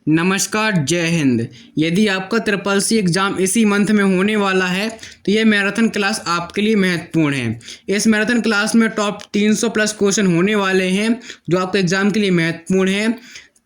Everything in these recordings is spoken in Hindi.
नमस्कार, जय हिंद। यदि आपका ट्रिपल सी एग्ज़ाम इसी मंथ में होने वाला है तो ये मैराथन क्लास आपके लिए महत्वपूर्ण है। इस मैराथन क्लास में टॉप 300 प्लस क्वेश्चन होने वाले हैं जो आपके एग्ज़ाम के लिए महत्वपूर्ण है।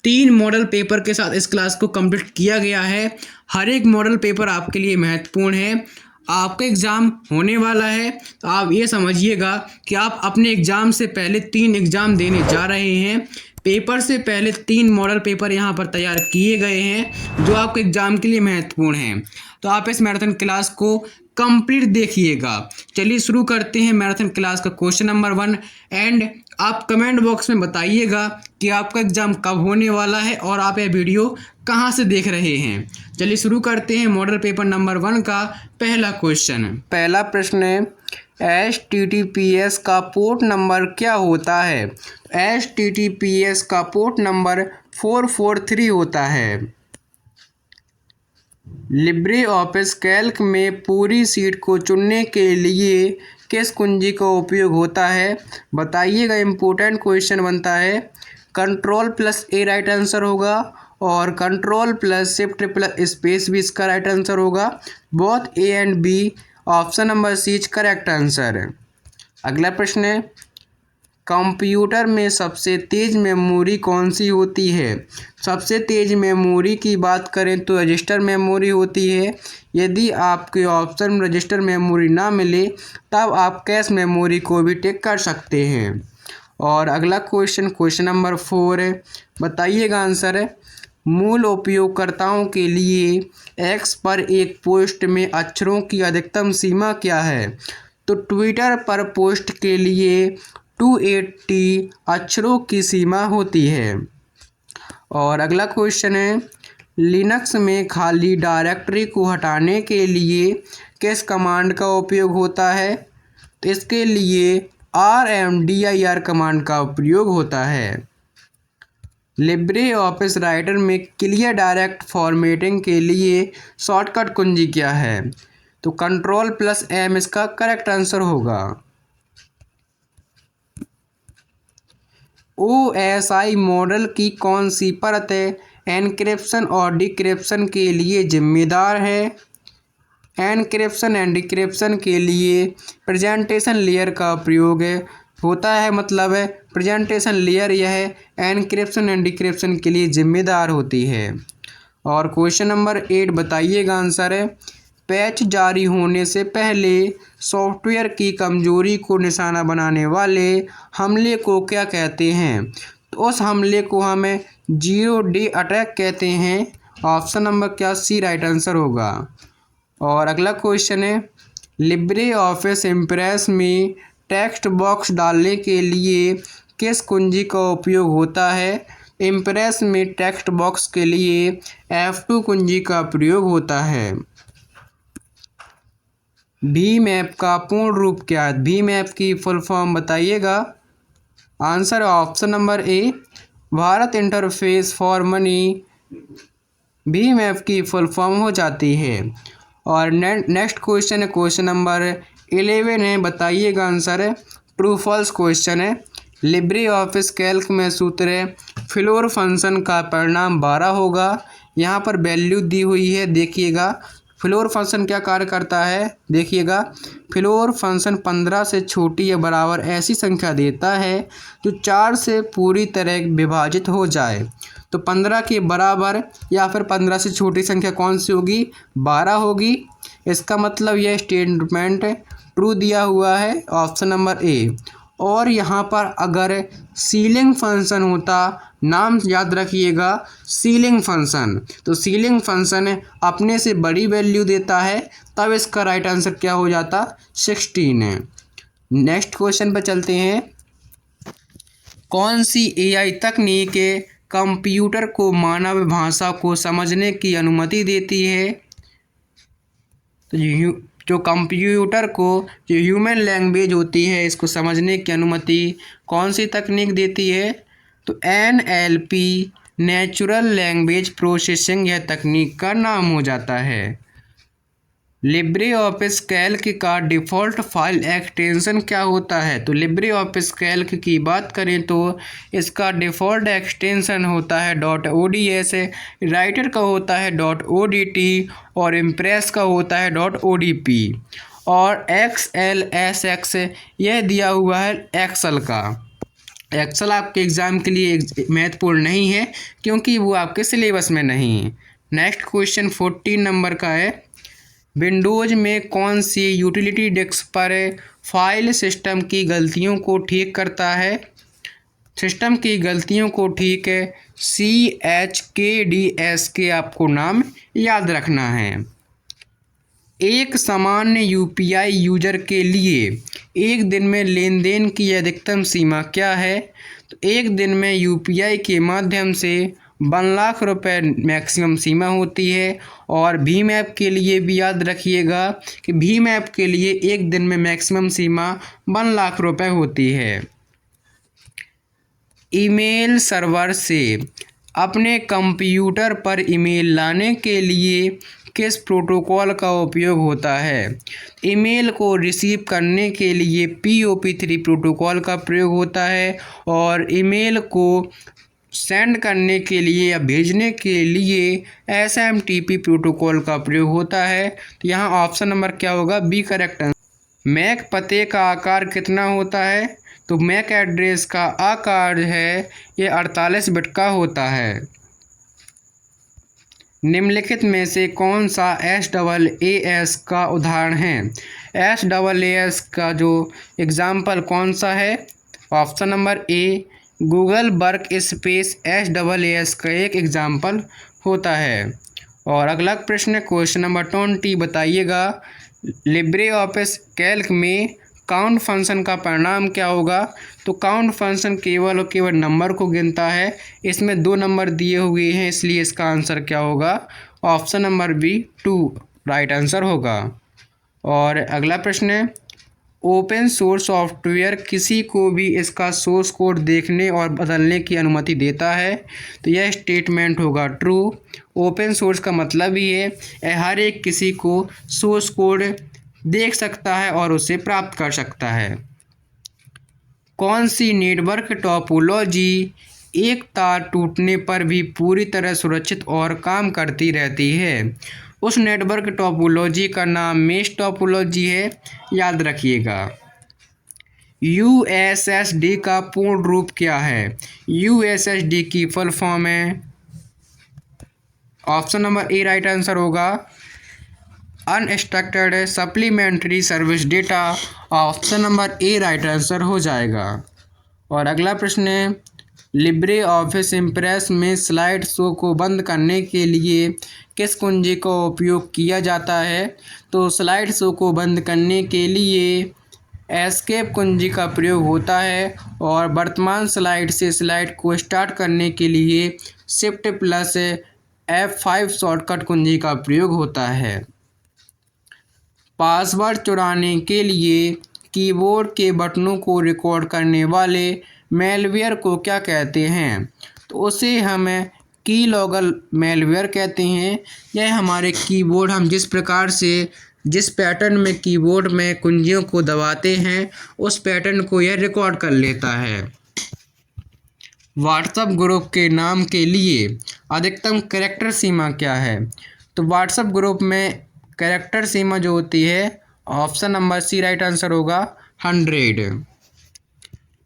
3 मॉडल पेपर के साथ इस क्लास को कंप्लीट किया गया है। हर एक मॉडल पेपर आपके लिए महत्वपूर्ण है। आपका एग्ज़ाम होने वाला है तो आप ये समझिएगा कि आप अपने एग्ज़ाम से पहले 3 एग्ज़ाम देने जा रहे हैं। पेपर से पहले 3 मॉडल पेपर यहाँ पर तैयार किए गए हैं जो आपके एग्ज़ाम के लिए महत्वपूर्ण हैं। तो आप इस मैराथन क्लास को कंप्लीट देखिएगा। चलिए शुरू करते हैं मैराथन क्लास का क्वेश्चन नंबर 1। एंड आप कमेंट बॉक्स में बताइएगा कि आपका एग्ज़ाम कब होने वाला है और आप ये वीडियो कहाँ से देख रहे हैं। चलिए शुरू करते हैं मॉडल पेपर नंबर 1 का पहला क्वेश्चन। पहला प्रश्न है, HTTPS का पोर्ट नंबर क्या होता है? HTTPS का पोर्ट नंबर 443 होता है। लिब्रे ऑफिस कैल्क में पूरी सीट को चुनने के लिए किस कुंजी का उपयोग होता है? बताइएगा। इम्पोर्टेंट क्वेश्चन बनता है। Control plus A right answer होगा और control plus shift plus space भी इसका राइट आंसर होगा। Both A and B, option number C is correct answer. अगला प्रश्न है, कंप्यूटर में सबसे तेज़ मेमोरी कौन सी होती है? सबसे तेज़ मेमोरी की बात करें तो रजिस्टर मेमोरी होती है। यदि आपके ऑप्शन में रजिस्टर मेमोरी ना मिले तब आप कैश मेमोरी को भी टिक कर सकते हैं। और अगला क्वेश्चन नंबर 4 है, बताइएगा आंसर है। मूल उपयोगकर्ताओं के लिए एक्स पर एक पोस्ट में अक्षरों की अधिकतम सीमा क्या है? तो ट्विटर पर पोस्ट के लिए 280 अक्षरों की सीमा होती है। और अगला क्वेश्चन है, लिनक्स में खाली डायरेक्टरी को हटाने के लिए किस कमांड का उपयोग होता है? तो इसके लिए RMDIR कमांड का प्रयोग होता है। लिब्रे ऑफिस राइटर में क्लियर डायरेक्ट फॉर्मेटिंग के लिए शॉर्टकट कुंजी क्या है? तो कंट्रोल प्लस M इसका करेक्ट आंसर होगा। OSI मॉडल की कौन सी परत एनक्रिप्शन और डिक्रिप्शन के लिए जिम्मेदार है? एनक्रिप्शन एंड डिक्रिप्शन के लिए प्रेजेंटेशन लेयर का प्रयोग होता है। मतलब है प्रेजेंटेशन लेयर यह एनक्रिप्शन एंड डिक्रिप्शन के लिए जिम्मेदार होती है। और क्वेश्चन नंबर 8 बताइएगा आंसर है। पैच जारी होने से पहले सॉफ्टवेयर की कमजोरी को निशाना बनाने वाले हमले को क्या कहते हैं? तो उस हमले को हमें जीरो डे अटैक कहते हैं। ऑप्शन नंबर क्या सी राइट आंसर होगा। और अगला क्वेश्चन है, लिब्रे ऑफिस इम्प्रेस में टेक्स्ट बॉक्स डालने के लिए किस कुंजी का उपयोग होता है? इम्प्रेस में टेक्स्ट बॉक्स के लिए F2 कुंजी का प्रयोग होता है। भीम ऐप का पूर्ण रूप क्या है? भीम ऐप की फुल फॉर्म बताइएगा। Answer option number A, Bharat interface for money. Bhim app की फुल फॉर्म हो जाती है। और नेक्स्ट क्वेश्चन है क्वेश्चन नंबर 11 है, बताइएगा आंसर है। ट्रू फॉल्स क्वेश्चन है। लिब्रे ऑफिस कैल्क में सूत्र फ्लोर फंक्शन का परिणाम 12 होगा। यहाँ पर वैल्यू दी हुई है, देखिएगा। फ्लोर फंक्शन क्या कार्य करता है, देखिएगा। फ्लोर फंक्शन 15 से छोटी या बराबर ऐसी संख्या देता है जो 4 से पूरी तरह विभाजित हो जाए। तो 15 के बराबर या फिर 15 से छोटी संख्या कौन सी होगी? 12 होगी। इसका मतलब यह स्टेटमेंट ट्रू दिया हुआ है, ऑप्शन नंबर ए। और यहाँ पर अगर सीलिंग फंक्शन होता, नाम याद रखिएगा, सीलिंग फंक्शन, तो सीलिंग फंक्शन अपने से बड़ी वैल्यू देता है, तब इसका राइट आंसर क्या हो जाता? 16। नेक्स्ट क्वेश्चन पर चलते हैं। कौन सी AI तकनीक कंप्यूटर को मानव भाषा को समझने की अनुमति देती है? तो जो कंप्यूटर को जो ह्यूमन लैंग्वेज होती है इसको समझने की अनुमति कौन सी तकनीक देती है? तो NLP, नेचुरल लैंग्वेज प्रोसेसिंग, यह तकनीक का नाम हो जाता है। लिब्रे ऑफिस कैल्क का डिफ़ॉल्ट फाइल एक्सटेंशन क्या होता है? तो लिब्रे ऑफिस कैल्क की बात करें तो इसका डिफ़ॉल्ट एक्सटेंशन होता है .ods, राइटर का होता है .odt और इम्प्रेस का होता है .odp और XLSX यह दिया हुआ है एक्सेल का। एक्सेल आपके एग्ज़ाम के लिए महत्वपूर्ण नहीं है क्योंकि वो आपके सिलेबस में नहीं है। नेक्स्ट क्वेश्चन 14 नंबर का है, विंडोज़ में कौन सी यूटिलिटी डिस्क पर फाइल सिस्टम की गलतियों को ठीक करता है? सिस्टम की गलतियों को ठीक CHKDS के आपको नाम याद रखना है। एक सामान्य UPI यूजर के लिए एक दिन में लेन देन की अधिकतम सीमा क्या है? तो एक दिन में UPI के माध्यम से 1 लाख रुपए मैक्सिमम सीमा होती है और भीम ऐप के लिए भी याद रखिएगा कि भीम ऐप के लिए एक दिन में मैक्सिमम सीमा 1 लाख रुपए होती है। ईमेल सर्वर से अपने कंप्यूटर पर ईमेल लाने के लिए किस प्रोटोकॉल का उपयोग होता है? ईमेल को रिसीव करने के लिए POP3 प्रोटोकॉल का प्रयोग होता है और ईमेल को सेंड करने के लिए या भेजने के लिए SMTP प्रोटोकॉल का प्रयोग होता है। तो यहाँ ऑप्शन नंबर क्या होगा? B correct answer. मैक पते का आकार कितना होता है? तो मैक एड्रेस का आकार है ये 48 बिट का होता है। निम्नलिखित में से कौन सा SAAS का उदाहरण है? SAAS का जो एग्जाम्पल कौन सा है? ऑप्शन नंबर ए गूगल वर्क स्पेस SAAS का एक एग्जाम्पल होता है। और अगला प्रश्न क्वेश्चन नंबर 20 बताइएगा, लिब्रे ऑफिस कैल्क में काउंट फंक्शन का परिणाम क्या होगा? तो काउंट फंक्शन केवल और केवल नंबर को गिनता है। इसमें 2 नंबर दिए हुए हैं इसलिए इसका आंसर क्या होगा? Option number B 2 right answer होगा। और अगला प्रश्न है, ओपन सोर्स सॉफ्टवेयर किसी को भी इसका सोर्स कोड देखने और बदलने की अनुमति देता है? तो यह स्टेटमेंट होगा ट्रू। ओपन सोर्स का मतलब ही है हर एक किसी को सोर्स कोड देख सकता है और उसे प्राप्त कर सकता है। कौन सी नेटवर्क टोपोलॉजी एक तार टूटने पर भी पूरी तरह सुरक्षित और काम करती रहती है? उस नेटवर्क टोपोलॉजी का नाम मेश टोपोलॉजी है, याद रखिएगा। USSD का पूर्ण रूप क्या है? USSD की फुल फॉर्म है, option number A right answer होगा, unstructured supplementary service data. Option number A right answer हो जाएगा। और अगला प्रश्न है, लिब्रे ऑफिस इम्प्रेस में स्लाइड शो को बंद करने के लिए किस कुंजी का उपयोग किया जाता है? तो स्लाइड शो को बंद करने के लिए एस्केप कुंजी का प्रयोग होता है और वर्तमान स्लाइड से स्लाइड को स्टार्ट करने के लिए Shift+F5 शॉर्टकट कुंजी का प्रयोग होता है। पासवर्ड चुराने के लिए कीबोर्ड के बटनों को रिकॉर्ड करने वाले मेलवेयर को क्या कहते हैं? तो उसे हम कीलॉगर मेलवेयर कहते हैं। यह हमारे कीबोर्ड हम जिस प्रकार से जिस पैटर्न में कीबोर्ड में कुंजियों को दबाते हैं उस पैटर्न को यह रिकॉर्ड कर लेता है। व्हाट्सएप ग्रुप के नाम के लिए अधिकतम कैरेक्टर सीमा क्या है? तो व्हाट्सएप ग्रुप में कैरेक्टर सीमा जो होती है option number C right answer होगा 100।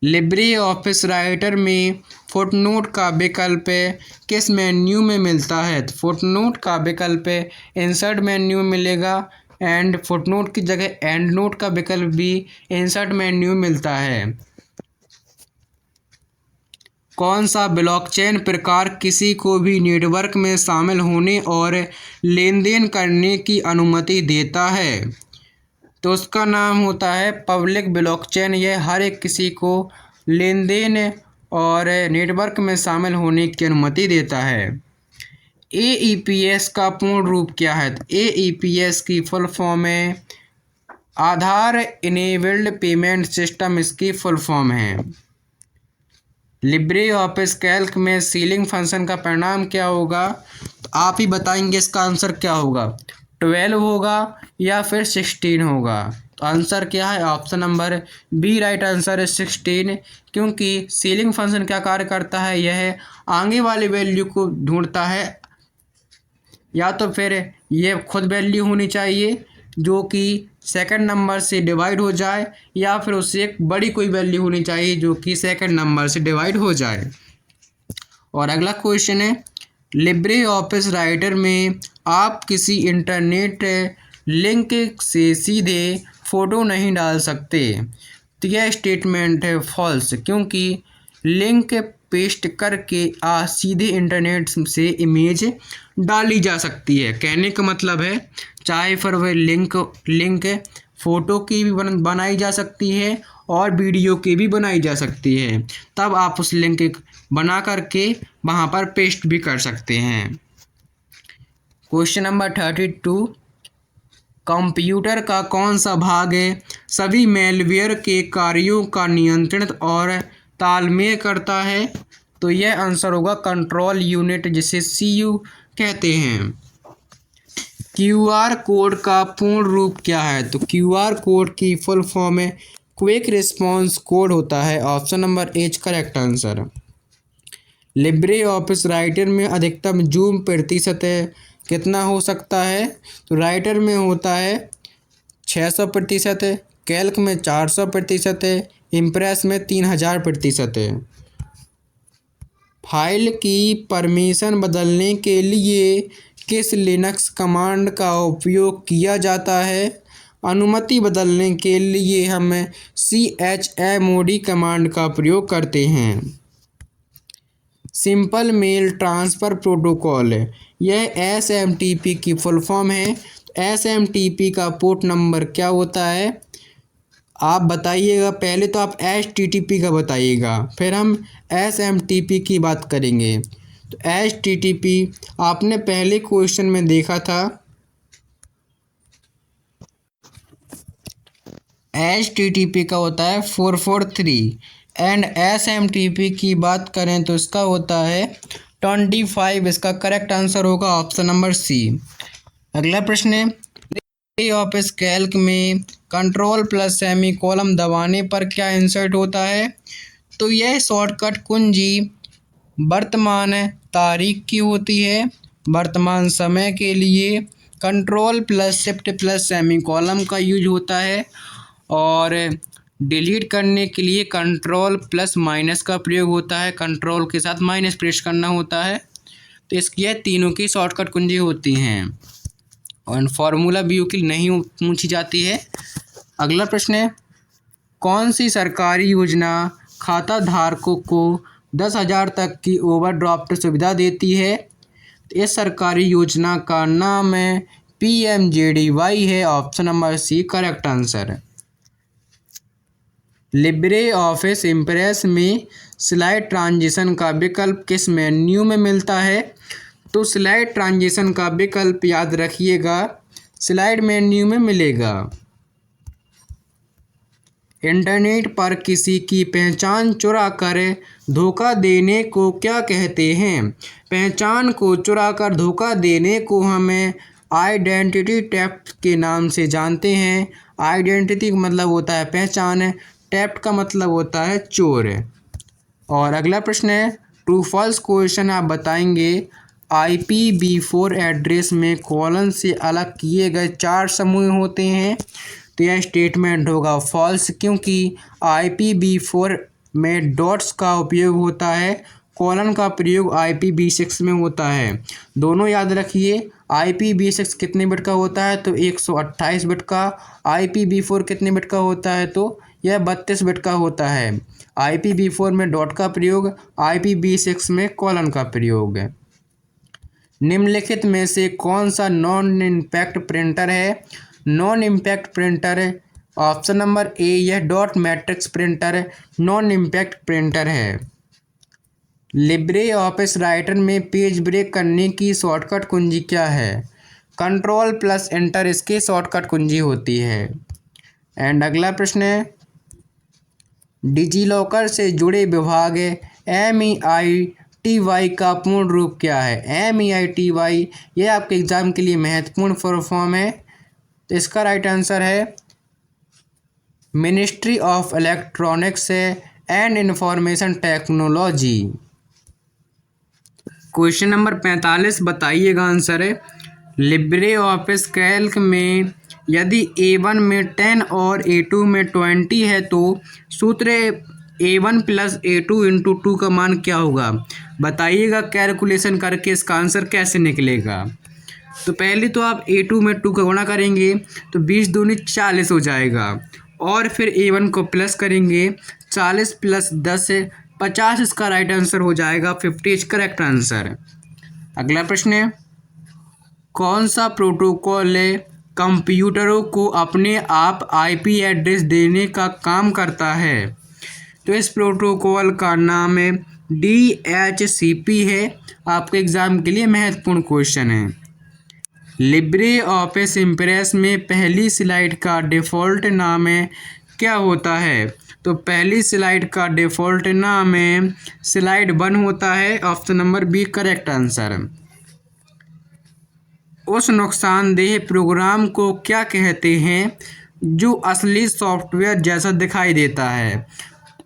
लिब्रे ऑफिस राइटर में फुटनोट का विकल्प किस मेन्यू में मिलता है? तो फुटनोट का विकल्प इंसर्ट मेन्यू में मिलेगा एंड फुटनोट की जगह एंड नोट का विकल्प भी इंसर्ट मेन्यू में मिलता है। कौन सा ब्लॉकचेन प्रकार किसी को भी नेटवर्क में शामिल होने और लेन देन करने की अनुमति देता है? तो उसका नाम होता है पब्लिक ब्लॉकचेन। यह हर एक किसी को लेन देन और नेटवर्क में शामिल होने की अनुमति देता है। AEPS का पूर्ण रूप क्या है? तो AEPS की फुल फॉर्म है आधार इनेबल्ड पेमेंट सिस्टम, इसकी फुल फॉर्म है। लिब्रे ऑफिस कैल्क में सीलिंग फंक्शन का परिणाम क्या होगा? तो आप ही बताएंगे इसका आंसर क्या होगा। 12 होगा या फिर 16 होगा। तो आंसर क्या है? Option number B right answer है 16, क्योंकि सीलिंग फंक्शन क्या कार्य करता है? यह आगे वाली वैल्यू को ढूंढता है, या तो फिर ये खुद वैल्यू होनी चाहिए जो कि सेकंड नंबर से डिवाइड हो जाए, या फिर उससे एक बड़ी कोई वैल्यू होनी चाहिए जो कि सेकंड नंबर से डिवाइड हो जाए। और अगला क्वेश्चन है, लिब्रे ऑफिस राइटर में आप किसी इंटरनेट लिंक से सीधे फ़ोटो नहीं डाल सकते। तो यह स्टेटमेंट है फॉल्स, क्योंकि लिंक पेस्ट करके सीधे इंटरनेट से इमेज डाली जा सकती है। कहने का मतलब है चाहे फिर वह लिंक फ़ोटो की भी बनाई जा सकती है और वीडियो की भी बनाई जा सकती है, तब आप उस लिंक बना करके वहाँ पर पेस्ट भी कर सकते हैं। क्वेश्चन नंबर 32, कंप्यूटर का कौन सा भाग सभी मैलवेयर के कार्यों का नियंत्रित और तालमेल करता है? तो यह आंसर होगा कंट्रोल यूनिट, जिसे सीयू कहते हैं। क्यूआर कोड का पूर्ण रूप क्या है? तो क्यूआर कोड की फुल फॉर्म है क्विक रिस्पॉन्स कोड होता है। Option number H correct answer. Libre office writer में अधिकतम जूम प्रतिशत कितना हो सकता है? तो राइटर में होता है 600%, कैल्क में 400%, इम्प्रेस में 3000% है। फाइल की परमिशन बदलने के लिए किस लिनक्स कमांड का उपयोग किया जाता है? अनुमति बदलने के लिए हम chmod कमांड का प्रयोग करते हैं। सिंपल मेल ट्रांसफ़र प्रोटोकॉल, यह SMTP की फुल फॉर्म है। SMTP का पोर्ट नंबर क्या होता है? आप बताइएगा। पहले तो आप HTTP का बताइएगा, फिर हम SMTP की बात करेंगे। तो HTTP आपने पहले क्वेश्चन में देखा था। HTTP का होता है 443 एंड SMTP की बात करें तो इसका होता है 25। इसका करेक्ट आंसर होगा ऑप्शन नंबर सी। अगला प्रश्न है, ऑफिस कैल्क में कंट्रोल प्लस सेमी कॉलम दबाने पर क्या इंसर्ट होता है? तो यह शॉर्टकट कुंजी वर्तमान तारीख की होती है। वर्तमान समय के लिए control plus shift plus semi column का यूज होता है, और डिलीट करने के लिए कंट्रोल प्लस माइनस का प्रयोग होता है। कंट्रोल के साथ माइनस प्रेस करना होता है। तो इसकी यह तीनों की शॉर्टकट कुंजी होती हैं, और फार्मूला भी की नहीं पूछी जाती है। अगला प्रश्न है, कौन सी सरकारी योजना खाता धारकों को 10,000 तक की ओवरड्राफ्ट सुविधा देती है? तो इस सरकारी योजना का नाम है PMJDY है। Option number C correct answer. Libre office Impress में स्लाइड ट्रांजिशन का विकल्प किस मेन्यू में मिलता है? तो स्लाइड ट्रांजिशन का विकल्प याद रखिएगा, स्लाइड मेन्यू में मिलेगा। इंटरनेट पर किसी की पहचान चुरा कर धोखा देने को क्या कहते हैं? पहचान को चुरा कर धोखा देने को हमें आइडेंटिटी थेफ्ट के नाम से जानते हैं। आइडेंटिटी का मतलब होता है पहचान, थेफ्ट का मतलब होता है चोर। और अगला प्रश्न है, ट्रू फॉल्स क्वेश्चन आप बताएंगे। IPv4 एड्रेस में कॉलन से अलग किए गए 4 समूह होते हैं। तो यह स्टेटमेंट होगा फॉल्स, क्योंकि IPv4 में डॉट्स का उपयोग होता है, कॉलन का प्रयोग IPv6 में होता है। दोनों याद रखिए। IPv6 कितने बिट का होता है? तो 128 बिट का। IPv4 कितने बिट का होता है? तो यह 32 बिट का होता है। IPv4 में डॉट का प्रयोग, IPv6 में कॉलन का प्रयोग। निम्नलिखित में से कौन सा नॉन इम्पैक्ट प्रिंटर है? Non impact printer, option number A, यह dot matrix printer non impact printer है। लिब्रे ऑफिस राइटर में पेज ब्रेक करने की शॉर्टकट कुंजी क्या है? कंट्रोल प्लस एंटर इसकी शॉर्टकट कुंजी होती है। एंड अगला प्रश्न है, डिजीलॉकर से जुड़े विभाग MEI MEITY का पूर्ण रूप क्या है? MEITY ये आपके एग्जाम के लिए महत्वपूर्ण फुल फॉर्म है। तो इसका राइट आंसर है ministry of electronics and information technology. Question number 45 बताइएगा आंसर है। लिब्रे ऑफिस कैल्क में यदि A1 में 10 और A2 में 20 है तो सूत्र A1 प्लस A2 इंटू 2 का मान क्या होगा? बताइएगा कैलकुलेशन करके इसका आंसर कैसे निकलेगा। तो पहले तो आप A2 में 2 का गुणा करेंगे तो 20 दूनी 40 हो जाएगा, और फिर A1 को प्लस करेंगे, 40 प्लस 10 50, इसका राइट आंसर हो जाएगा 50 इज करेक्ट आंसर। अगला प्रश्न है, कौन सा प्रोटोकॉल कंप्यूटरों को अपने आप IP एड्रेस देने का काम करता है? तो इस प्रोटोकॉल का नाम है DHCP है। आपके एग्जाम के लिए महत्वपूर्ण क्वेश्चन है। लिब्रे ऑफिस इम्प्रेस में पहली स्लाइड का डिफ़ॉल्ट नाम क्या होता है? तो पहली स्लाइड का डिफ़ॉल्ट नाम स्लाइड 1 होता है। Option number B correct answer. उस नुकसानदेह प्रोग्राम को क्या कहते हैं जो असली सॉफ्टवेयर जैसा दिखाई देता है?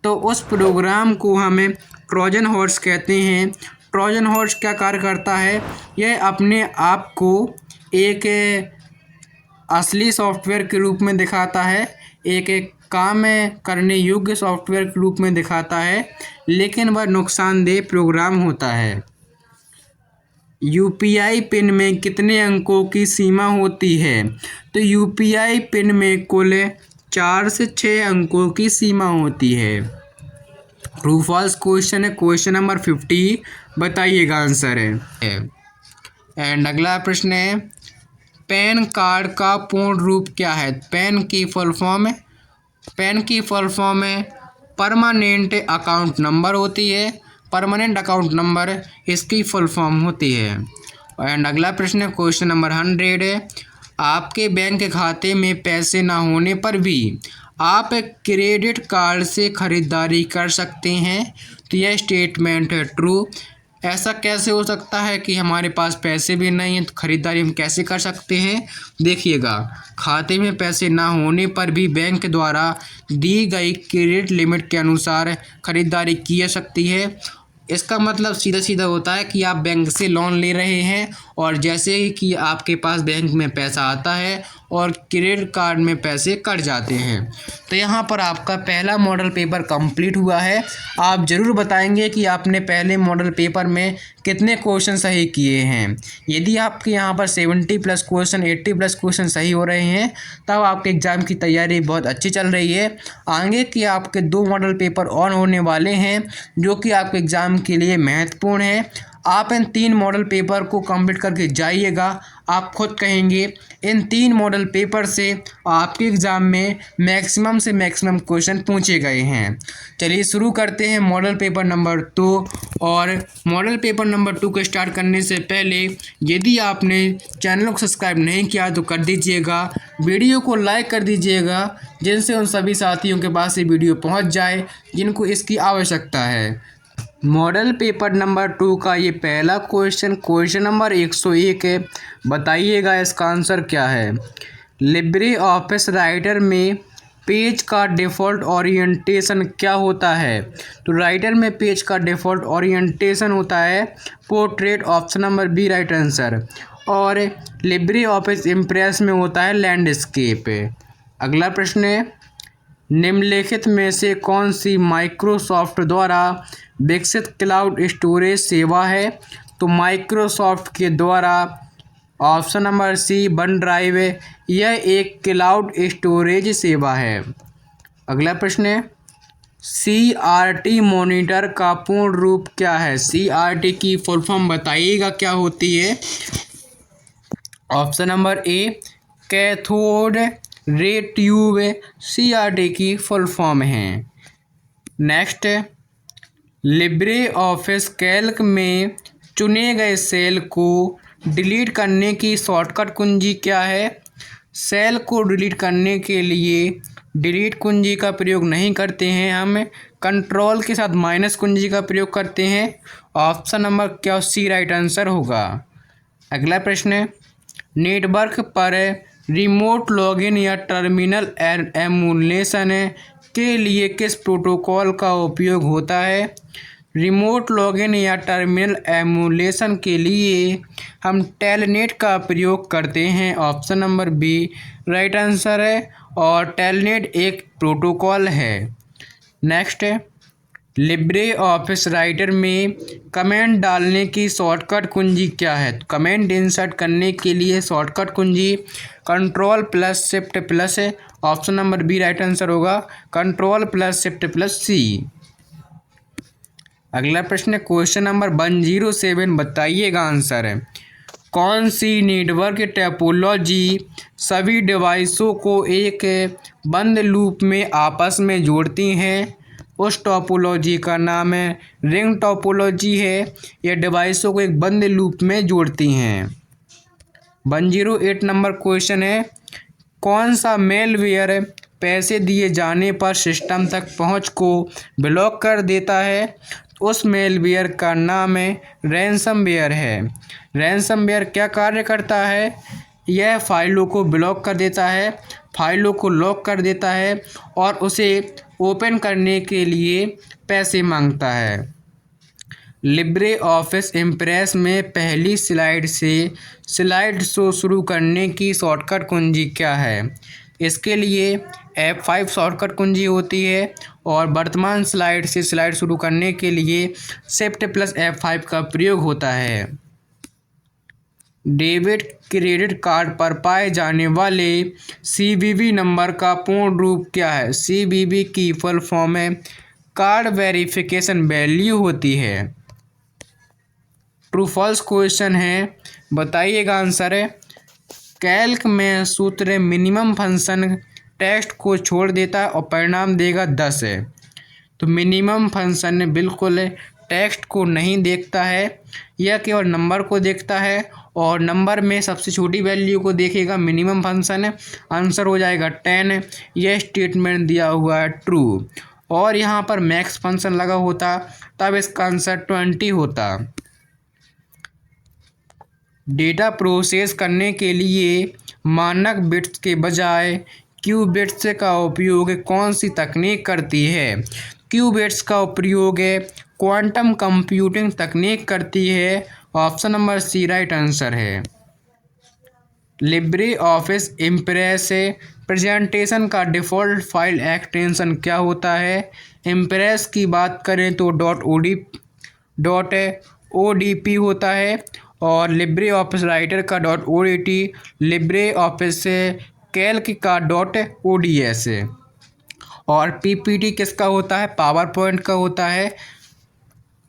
तो उस प्रोग्राम को हमें ट्रोजन हॉर्स कहते हैं। ट्रोजन हॉर्स क्या कार्य करता है? यह अपने आप को एक असली सॉफ्टवेयर के रूप में दिखाता है, एक काम करने योग्य सॉफ्टवेयर के रूप में दिखाता है, लेकिन वह नुकसानदेह प्रोग्राम होता है। UPI पिन में कितने अंकों की सीमा होती है? तो UPI पिन में कुल 4 से 6 अंकों की सीमा होती है। ट्रू फॉल्स क्वेश्चन है। क्वेश्चन नंबर 50 बताइएगा आंसर है। एंड अगला प्रश्न है, पैन कार्ड का पूर्ण रूप क्या है? पैन की फुल फॉर्म है परमानेंट अकाउंट नंबर होती है। परमानेंट अकाउंट नंबर इसकी फुल फॉर्म होती है। एंड अगला प्रश्न है क्वेश्चन नंबर 100 है, आपके बैंक खाते में पैसे ना होने पर भी आप क्रेडिट कार्ड से ख़रीदारी कर सकते हैं। तो यह स्टेटमेंट है ट्रू। ऐसा कैसे हो सकता है कि हमारे पास पैसे भी नहीं हैं तो ख़रीदारी हम कैसे कर सकते हैं? देखिएगा, खाते में पैसे ना होने पर भी बैंक द्वारा दी गई क्रेडिट लिमिट के अनुसार ख़रीदारी की जा सकती है। इसका मतलब सीधा सीधा होता है कि आप बैंक से लोन ले रहे हैं और जैसे ही कि आपके पास बैंक में पैसा आता है और क्रेडिट कार्ड में पैसे कट जाते हैं। तो यहाँ पर आपका पहला मॉडल पेपर कंप्लीट हुआ है। आप ज़रूर बताएंगे कि आपने पहले मॉडल पेपर में कितने क्वेश्चन सही किए हैं। यदि आपके यहाँ पर 70+ क्वेश्चन 80+ क्वेश्चन सही हो रहे हैं तब आपके एग्ज़ाम की तैयारी बहुत अच्छी चल रही है। आगे कि आपके 2 मॉडल पेपर और होने वाले हैं जो कि आपके एग्ज़ाम के लिए महत्वपूर्ण है। आप इन 3 मॉडल पेपर को कंप्लीट करके जाइएगा। आप खुद कहेंगे इन 3 मॉडल पेपर से आपके एग्ज़ाम में मैक्सिमम से मैक्सिमम क्वेश्चन पूछे गए हैं। चलिए शुरू करते हैं मॉडल पेपर नंबर 2। और मॉडल पेपर नंबर 2 को स्टार्ट करने से पहले यदि आपने चैनल को सब्सक्राइब नहीं किया तो कर दीजिएगा, वीडियो को लाइक कर दीजिएगा, जिनसे उन सभी साथियों के पास ये वीडियो पहुँच जाए जिनको इसकी आवश्यकता है। मॉडल पेपर नंबर 2 का ये पहला क्वेश्चन नंबर 101 है। बताइएगा इसका आंसर क्या है? लिब्रे ऑफिस राइटर में पेज का डिफ़ॉल्ट ओरिएंटेशन क्या होता है? तो राइटर में पेज का डिफ़ॉल्ट ओरिएंटेशन होता है portrait. Option number B right answer. और लिब्रे ऑफिस इम्प्रेस में होता है लैंडस्केप। अगला प्रश्न है, निम्नलिखित में से कौन सी माइक्रोसॉफ्ट द्वारा विकसित क्लाउड स्टोरेज सेवा है? तो माइक्रोसॉफ्ट के द्वारा option number C OneDrive, यह एक क्लाउड स्टोरेज सेवा है। अगला प्रश्न है, CRT मॉनिटर का पूर्ण रूप क्या है? CRT की फुल फॉर्म बताइएगा क्या होती है? ऑप्शन नंबर ए कैथोड रे ट्यूब CRT की फुल फॉर्म है। नेक्स्ट, लिब्रे ऑफिस कैल्क में चुने गए सेल को डिलीट करने की शॉर्टकट कुंजी क्या है? सेल को डिलीट करने के लिए डिलीट कुंजी का प्रयोग नहीं करते हैं, हम कंट्रोल के साथ माइनस कुंजी का प्रयोग करते हैं। ऑप्शन नंबर क्या सी राइट आंसर होगा। अगला प्रश्न है, नेटवर्क पर रिमोट लॉगिन या टर्मिनल एमुलेशन के लिए किस प्रोटोकॉल का उपयोग होता है। रिमोट लॉगिन या टर्मिनल एमुलेशन के लिए हम टेलनेट का प्रयोग करते हैं। Option number B right answer है, और टेलनेट एक प्रोटोकॉल है। नेक्स्ट है, लिब्रे ऑफिस राइटर में कमेंट डालने की शॉर्टकट कुंजी क्या है। कमेंट इंसर्ट करने के लिए शॉर्टकट कुंजी कंट्रोल प्लस शिफ्ट प्लस है। Option number B right answer होगा, control plus shift plus C. अगला प्रश्न है, क्वेश्चन नंबर 107 बताइएगा आंसर है। कौन सी नेटवर्क टोपोलॉजी सभी डिवाइसों को एक बंद लूप में आपस में जोड़ती हैं। उस टोपोलॉजी का नाम है रिंग टोपोलॉजी है। यह डिवाइसों को एक बंद लूप में जोड़ती हैं। 108 नंबर क्वेश्चन है, कौन सा मेलवेयर पैसे दिए जाने पर सिस्टम तक पहुंच को ब्लॉक कर देता है। उस मेलवेयर का नाम है रैनसमवेयर है। रैनसमवेयर क्या कार्य करता है, यह फाइलों को ब्लॉक कर देता है, फाइलों को लॉक कर देता है और उसे ओपन करने के लिए पैसे मांगता है। लिब्रे ऑफिस इम्प्रेस में पहली स्लाइड से स्लाइड शो शुरू करने की शॉर्टकट कुंजी क्या है। इसके लिए F5 शॉर्टकट कुंजी होती है और वर्तमान स्लाइड से स्लाइड शुरू करने के लिए शिफ्ट प्लस F5 का प्रयोग होता है। डेबिट क्रेडिट कार्ड पर पाए जाने वाले CVV नंबर का पूर्ण रूप क्या है। CVV की फुल फॉर्म है कार्ड वेरिफिकेशन वैल्यू होती है। ट्रू फॉल्स क्वेश्चन है, बताइएगा आंसर है। कैल्क में सूत्र मिनिमम फंक्शन टेक्स्ट को छोड़ देता है और परिणाम देगा 10 है। तो मिनिमम फंक्शन बिल्कुल टेक्स्ट को नहीं देखता है, यह केवल नंबर को देखता है और नंबर में सबसे छोटी वैल्यू को देखेगा। मिनिमम फंक्शन है, आंसर हो जाएगा 10। यह स्टेटमेंट दिया हुआ है ट्रू, और यहाँ पर मैक्स फंक्शन लगा होता तब इसका आंसर 20 होता। डेटा प्रोसेस करने के लिए मानक बिट्स के बजाय क्यू बिट्स का उपयोग कौन सी तकनीक करती है। क्यू बिट्स का प्रयोग क्वांटम कंप्यूटिंग तकनीक करती है। Option number C right answer है। लिब्रे ऑफिस इम्प्रेस प्रेजेंटेशन का डिफ़ॉल्ट फाइल एक्सटेंशन क्या होता है। इम्प्रेस की बात करें तो .odp होता है और लिब्रे ऑफिस राइटर का .odt, लिब्रे ऑफिस कैल्क का .ods और पीपीटी किसका होता है, पावर पॉइंट का होता है,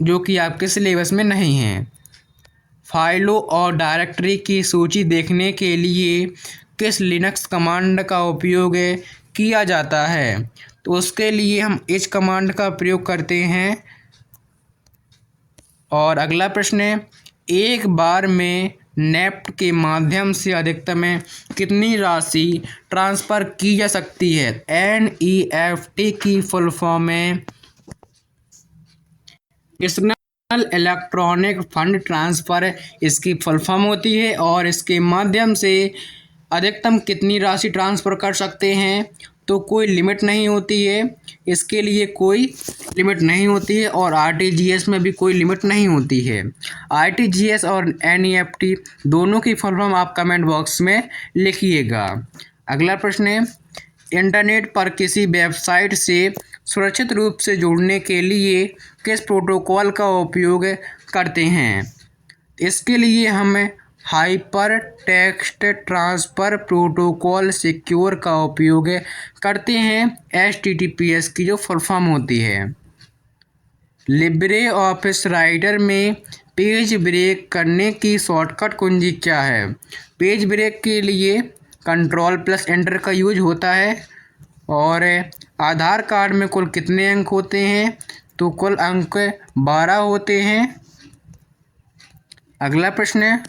जो कि आपके सिलेबस में नहीं है। फाइलों और डायरेक्टरी की सूची देखने के लिए किस लिनक्स कमांड का उपयोग किया जाता है। तो उसके लिए हम इस कमांड का प्रयोग करते हैं। और अगला प्रश्न है, एक बार में नेफ्ट के माध्यम से अधिकतम कितनी राशि ट्रांसफ़र की जा सकती है। NEFT की फुल फॉर्म है नेशनल इलेक्ट्रॉनिक फंड ट्रांसफ़र, इसकी फुल फॉर्म होती है। और इसके माध्यम से अधिकतम कितनी राशि ट्रांसफ़र कर सकते हैं, तो कोई लिमिट नहीं होती है, इसके लिए कोई लिमिट नहीं होती है। और RTGS में भी कोई लिमिट नहीं होती है। RTGS और NEFT दोनों की फुल फॉर्म आप कमेंट बॉक्स में लिखिएगा। अगला प्रश्न है, इंटरनेट पर किसी वेबसाइट से सुरक्षित रूप से जुड़ने के लिए किस प्रोटोकॉल का उपयोग करते हैं। इसके लिए हम hyper text transfer protocol secure का उपयोग करते हैं। HTTPS की जो फुल फॉर्म होती है। लिब्रे ऑफिस राइटर में पेज ब्रेक करने की शॉर्टकट कुंजी क्या है। पेज ब्रेक के लिए कंट्रोल प्लस एंटर का यूज होता है। और आधार कार्ड में कुल कितने अंक होते हैं, तो कुल अंक 12 होते हैं। अगला प्रश्न है,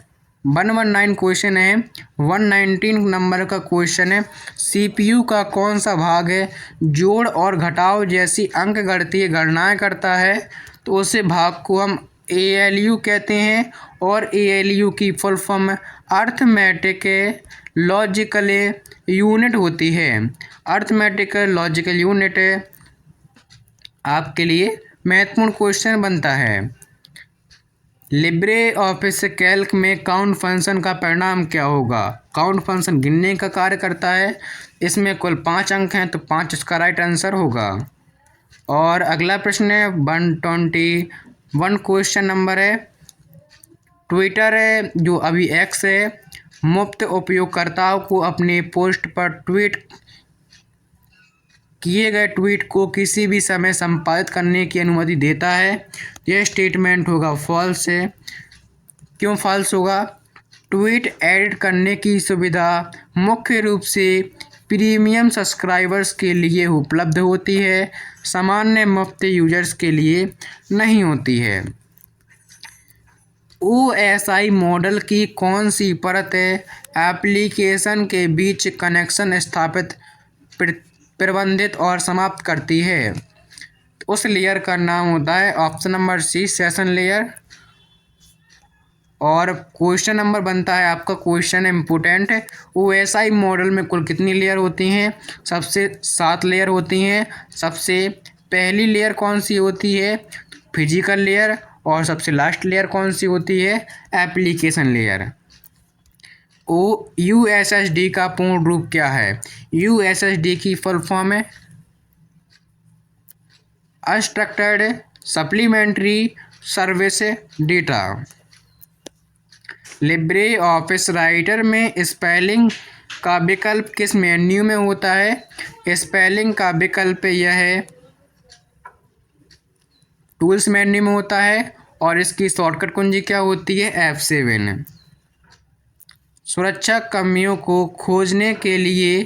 119 क्वेश्चन है। 119 नंबर का क्वेश्चन है, सीपीयू का कौन सा भाग है जोड़ और घटाव जैसी अंकगणितीय गणनाएं करता है? तो उस भाग को हम एएलयू कहते हैं और एएलयू की full form arithmetic logical unit होती है। अर्थमेटिक लॉजिकल यूनिट आपके लिए महत्वपूर्ण क्वेश्चन बनता है। लिब्रे ऑफिस कैल्क में काउंट फंक्शन का परिणाम क्या होगा? काउंट फंक्शन गिनने का कार्य करता है। इसमें कुल 5 अंक हैं तो 5 इसका राइट आंसर होगा। और अगला प्रश्न है 121 क्वेश्चन नंबर है, ट्विटर है जो अभी एक्स है मुफ्त उपयोगकर्ताओं को अपने पोस्ट पर ट्वीट किए गए ट्वीट को किसी भी समय संपादित करने की अनुमति देता है। यह स्टेटमेंट होगा फॉल्स है। क्यों फॉल्स होगा? ट्वीट एडिट करने की सुविधा मुख्य रूप से प्रीमियम सब्सक्राइबर्स के लिए उपलब्ध होती है, सामान्य मुफ्त यूजर्स के लिए नहीं होती है। OSI मॉडल की कौन सी परत एप्लीकेशन के बीच कनेक्शन स्थापित प्रबंधित और समाप्त करती है? उस लेयर का नाम होता है option number C session layer. और क्वेश्चन नंबर बनता है आपका, क्वेश्चन इम्पोर्टेंट है, OSI मॉडल में कुल कितनी लेयर होती हैं? सबसे 7 लेयर होती हैं। सबसे पहली लेयर कौन सी होती है? Physical layer. और सबसे लास्ट लेयर कौन सी होती है? Application layer. USSD का पूर्ण रूप क्या है? USSD की फुल फॉर्म है unstructured supplementary service data. Libre office writer में स्पेलिंग का विकल्प किस मेन्यू में होता है? स्पेलिंग का विकल्प यह है टूल्स मेन्यू में होता है और इसकी शॉर्टकट कुंजी क्या होती है? F7। सुरक्षा कमियों को खोजने के लिए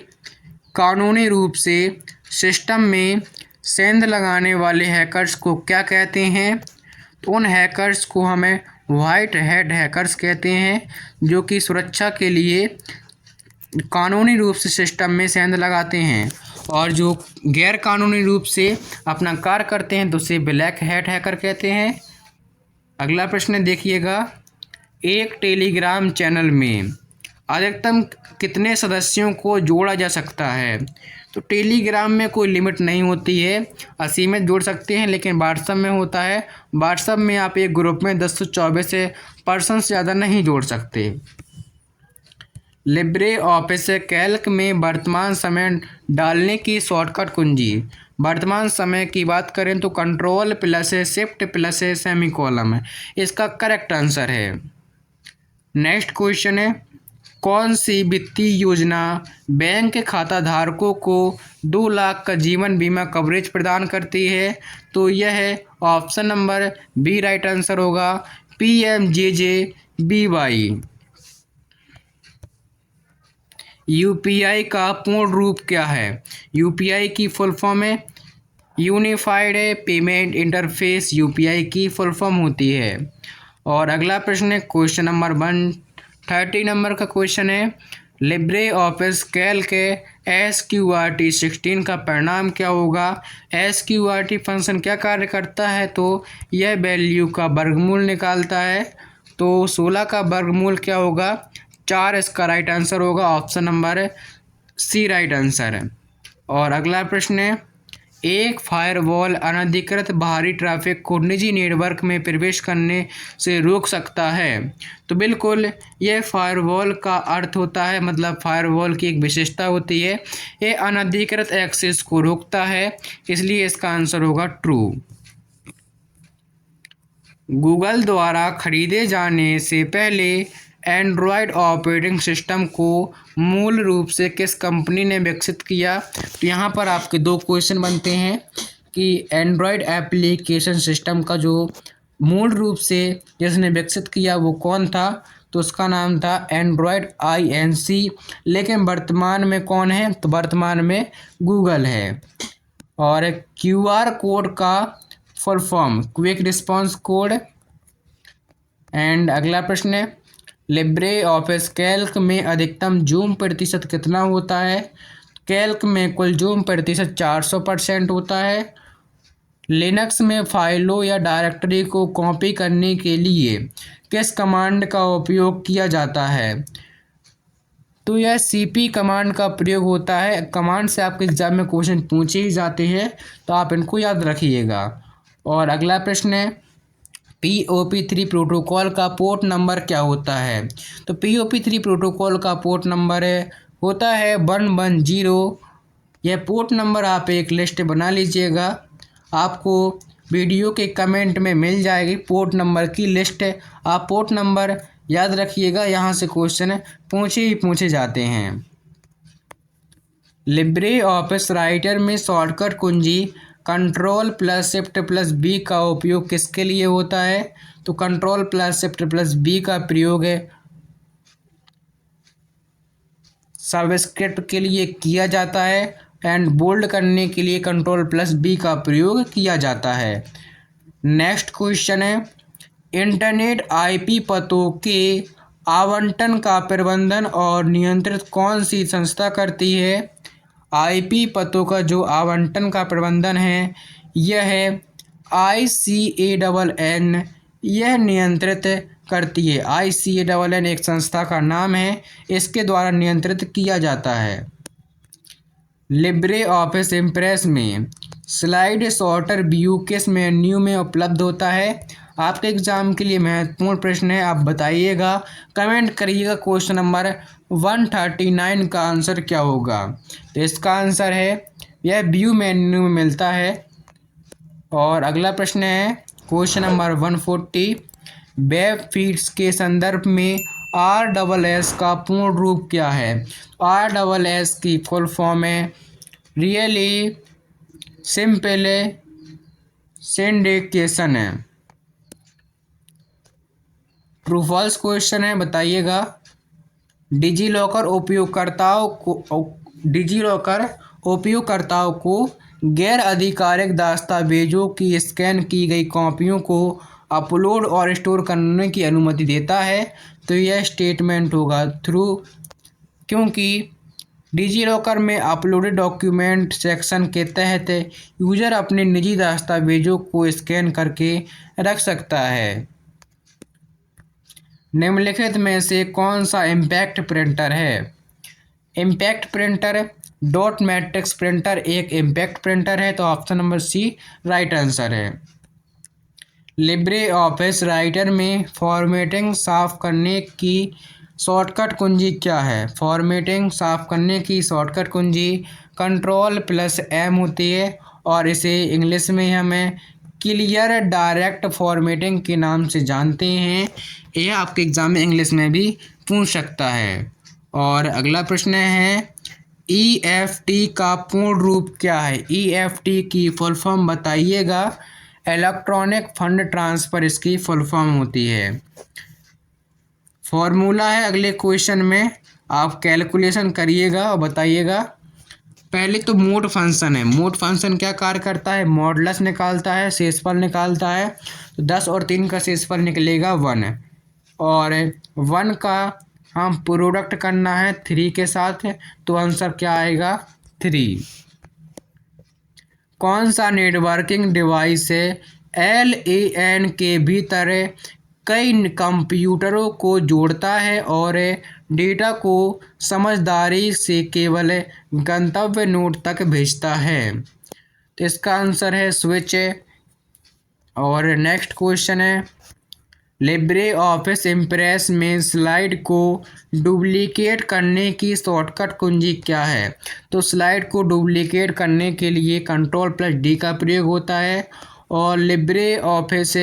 कानूनी रूप से सिस्टम में सेंध लगाने वाले हैकर्स को क्या कहते हैं? तो उन हैकर्स को हमें वाइट हैट हैकर्स कहते हैं, जो कि सुरक्षा के लिए कानूनी रूप से सिस्टम में सेंध लगाते हैं, और जो गैर कानूनी रूप से अपना कार्य करते हैं तो उसे ब्लैक हैट हैकर कहते हैं। अगला प्रश्न देखिएगा, एक टेलीग्राम चैनल में अधिकतम कितने सदस्यों को जोड़ा जा सकता है? तो टेलीग्राम में कोई लिमिट नहीं होती है, असीमित जोड़ सकते हैं, लेकिन व्हाट्सएप में होता है। व्हाट्सएप में आप एक ग्रुप में 10 से 24 पर्सन से ज़्यादा नहीं जोड़ सकते। लिब्रे ऑफिस कैल्क में वर्तमान समय डालने की शॉर्टकट कुंजी। वर्तमान समय की बात करें तो control plus shift plus semicolon है इसका करेक्ट आंसर है। नेक्स्ट क्वेश्चन है, कौन सी वित्तीय योजना बैंक खाता धारकों को 2 लाख का जीवन बीमा कवरेज प्रदान करती है? तो यह है option number B right answer होगा, PMJJBY। UPI का पूर्ण रूप क्या है? UPI की फुल फॉर्म है यूनिफाइड पेमेंट इंटरफेस, UPI की फुल फॉर्म होती है। और अगला प्रश्न है क्वेश्चन नंबर 130 नंबर का क्वेश्चन है, लिब्रे ऑफिस कैल्क SQRT 16 का परिणाम क्या होगा? SQRT फंक्शन क्या कार्य करता है? तो यह वैल्यू का वर्गमूल निकालता है। तो 16 का वर्गमूल क्या होगा? 4 इसका राइट आंसर होगा, option number C right answer है। और अगला प्रश्न है, एक फायरवॉल अनधिकृत बाहरी ट्रैफिक को निजी नेटवर्क में प्रवेश करने से रोक सकता है? तो बिल्कुल यह फायरवॉल का अर्थ होता है, मतलब फायरवॉल की एक विशेषता होती है, ये अनधिकृत एक्सेस को रोकता है, इसलिए इसका आंसर होगा ट्रू। गूगल द्वारा खरीदे जाने से पहले एंड्रॉयड ऑपरेटिंग सिस्टम को मूल रूप से किस कंपनी ने विकसित किया? तो यहाँ पर आपके 2 क्वेश्चन बनते हैं कि एंड्रॉयड एप्लीकेशन सिस्टम का जो मूल रूप से जिसने विकसित किया वो कौन था? तो उसका नाम था एंड्रॉयड INC। लेकिन वर्तमान में कौन है? तो वर्तमान में गूगल है। और QR कोड का full form quick response code. And अगला प्रश्न है, लिब्रे ऑफिस कैल्क में अधिकतम जूम प्रतिशत कितना होता है? कैल्क में कुल जूम प्रतिशत 400% होता है। लिनक्स में फाइलों या डायरेक्टरी को कॉपी करने के लिए किस कमांड का उपयोग किया जाता है? तो यह सीपी कमांड का प्रयोग होता है। कमांड से आपके एग्जाम में क्वेश्चन पूछे ही जाते हैं, तो आप इनको याद रखिएगा। और अगला प्रश्न है, POP3 प्रोटोकॉल का पोर्ट नंबर क्या होता है? तो POP3 प्रोटोकॉल का पोर्ट नंबर होता है 110। यह पोर्ट नंबर आप एक लिस्ट बना लीजिएगा, आपको वीडियो के कमेंट में मिल जाएगी पोर्ट नंबर की लिस्ट। आप पोर्ट नंबर याद रखिएगा, यहाँ से क्वेश्चन पूछे जाते हैं। लिब्रे ऑफिस राइटर में शॉर्टकट कुंजी Ctrl+Shift+B का उपयोग किसके लिए होता है? तो Ctrl+Shift+B का प्रयोग सबस्क्रिप्ट के लिए किया जाता है एंड बोल्ड करने के लिए Ctrl+B का प्रयोग किया जाता है। नेक्स्ट क्वेश्चन है, इंटरनेट आईपी पतों के आवंटन का प्रबंधन और नियंत्रित कौन सी संस्था करती है? आईपी पतों का जो आवंटन का प्रबंधन है यह है ICANN, यह नियंत्रित करती है। ICANN एक संस्था का नाम है, इसके द्वारा नियंत्रित किया जाता है। लिब्रे ऑफिस इम्प्रेस में स्लाइड सॉर्टर व्यू किस मेन्यू में उपलब्ध होता है? आपके एग्जाम के लिए महत्वपूर्ण प्रश्न है, आप बताइएगा, कमेंट करिएगा क्वेश्चन नंबर 139 का आंसर क्या होगा। तो इसका आंसर है यह व्यू मेन्यू में मिलता है। और अगला प्रश्न है क्वेश्चन नंबर 140, वेब फीड्स के संदर्भ में RSS का पूर्ण रूप क्या है? RSS की फुल फॉर्म है रियली सिंपल सिंडिकेशन है। ट्रू फॉल्स क्वेश्चन है, बताइएगा। डिजीलॉकर उपयोगकर्ताओं को गैर आधिकारिक दस्तावेजों की स्कैन की गई कॉपियों को अपलोड और स्टोर करने की अनुमति देता है। तो यह स्टेटमेंट होगा थ्रू, क्योंकि डिजीलॉकर में अपलोडेड डॉक्यूमेंट सेक्शन के तहत यूजर अपने निजी दस्तावेजों को स्कैन करके रख सकता है। निम्नलिखित में से कौन सा इम्पैक्ट प्रिंटर है? Impact printer dot matrix printer एक इम्पैक्ट प्रिंटर है, तो option number C right answer है। लिब्रे ऑफिस राइटर में फॉर्मेटिंग साफ करने की शॉर्टकट कुंजी क्या है? फॉर्मेटिंग साफ करने की शॉर्टकट कुंजी Ctrl+M होती है, और इसे इंग्लिश में हमें क्लियर डायरेक्ट फॉर्मेटिंग के नाम से जानते हैं। यह आपके एग्जाम में इंग्लिश में भी पूछ सकता है। और अगला प्रश्न है, EFT का पूर्ण रूप क्या है? EFT की फुल फॉर्म बताइएगा। इलेक्ट्रॉनिक फंड ट्रांसफ़र इसकी फुल फॉर्म होती है। फॉर्मूला है अगले क्वेश्चन में, आप कैलकुलेशन करिएगा और बताइएगा। पहले तो मोड फंक्शन है। मोड फंक्शन क्या कार्य करता है? मॉडुलस निकालता है, शेषफल निकालता है। तो 10 और 3 का शेषफल निकलेगा 1, और 1 का हम प्रोडक्ट करना है 3 के साथ, तो आंसर क्या आएगा? 3। कौन सा नेटवर्किंग डिवाइस है LAN के भीतर कई कंप्यूटरों को जोड़ता है और डेटा को समझदारी से केवल गंतव्य नोड तक भेजता है? तो इसका आंसर है स्विच। और नेक्स्ट क्वेश्चन है, लिब्रे ऑफिस इम्प्रेस में स्लाइड को डुप्लीकेट करने की शॉर्टकट कुंजी क्या है? तो स्लाइड को डुप्लीकेट करने के लिए Ctrl+D का प्रयोग होता है। और लिब्रे ऑफिस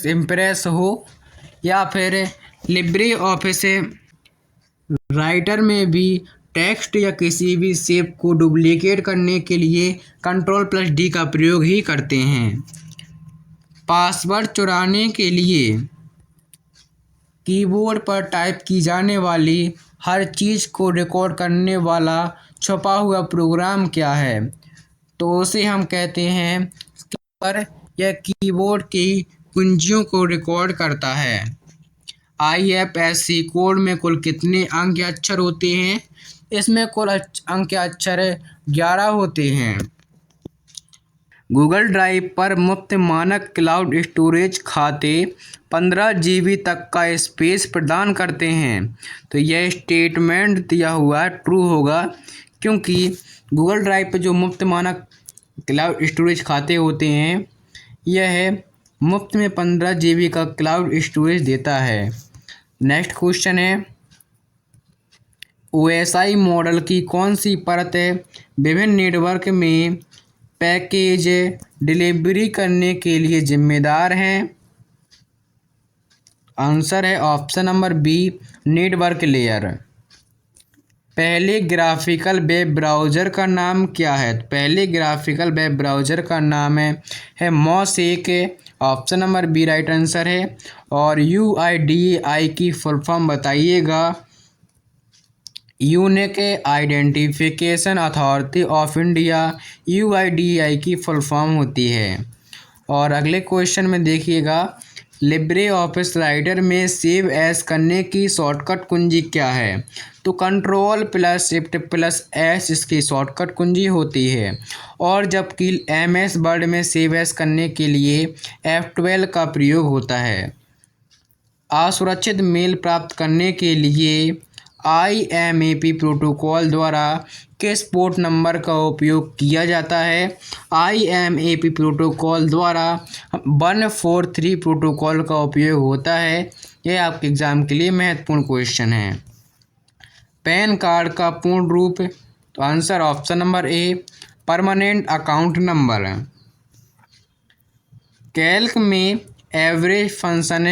इम्प्रेस हो या फिर लिब्रे ऑफिस राइटर में भी टेक्स्ट या किसी भी शेप को डुप्लीकेट करने के लिए Ctrl+D का प्रयोग ही करते हैं। पासवर्ड चुराने के लिए कीबोर्ड पर टाइप की जाने वाली हर चीज़ को रिकॉर्ड करने वाला छुपा हुआ प्रोग्राम क्या है? तो उसे हम कहते हैं स्कीपर या कीबोर्ड की कुंजियों को रिकॉर्ड करता है। IFSC कोड में कुल कितने अंक या अक्षर होते हैं? इसमें कुल अंक या अक्षर 11 होते हैं। गूगल ड्राइव पर मुफ्त मानक क्लाउड स्टोरेज खाते 15 GB तक का स्पेस प्रदान करते हैं। तो यह स्टेटमेंट दिया हुआ ट्रू होगा, क्योंकि गूगल ड्राइव पर जो मुफ्त मानक क्लाउड स्टोरेज खाते होते हैं, यह मुफ्त में 15 GB का क्लाउड स्टोरेज देता है। नेक्स्ट क्वेश्चन है, OSI मॉडल की कौन सी परत विभिन्न नेटवर्क में पैकेज डिलीवरी करने के लिए जिम्मेदार है? आंसर है option number B, network layer. पहले ग्राफिकल वेब ब्राउज़र का नाम क्या है? पहले ग्राफिकल वेब ब्राउज़र का नाम है Mosaic. Option number B right answer है। और UIDAI की फुल फॉर्म बताइएगा। Unique identification authority of India, UIDAI की फुल फॉर्म होती है। और अगले क्वेश्चन में देखिएगा, लिब्रे ऑफिस राइटर में सेव एज करने की शॉर्टकट कुंजी क्या है? तो Ctrl+Shift+S इसकी शॉर्टकट कुंजी होती है। और जबकि MS वर्ड में सेव एज करने के लिए F12 का प्रयोग होता है। असुरक्षित मेल प्राप्त करने के लिए IMAP प्रोटोकॉल द्वारा किस पोर्ट नंबर का उपयोग किया जाता है? IMAP प्रोटोकॉल द्वारा 143 प्रोटोकॉल का उपयोग होता है। यह आपके एग्ज़ाम के लिए महत्वपूर्ण क्वेश्चन है। पैन कार्ड का पूर्ण रूप? तो आंसर ऑप्शन नंबर ए, परमानेंट अकाउंट नंबर। कैल्क में एवरेज फंक्शन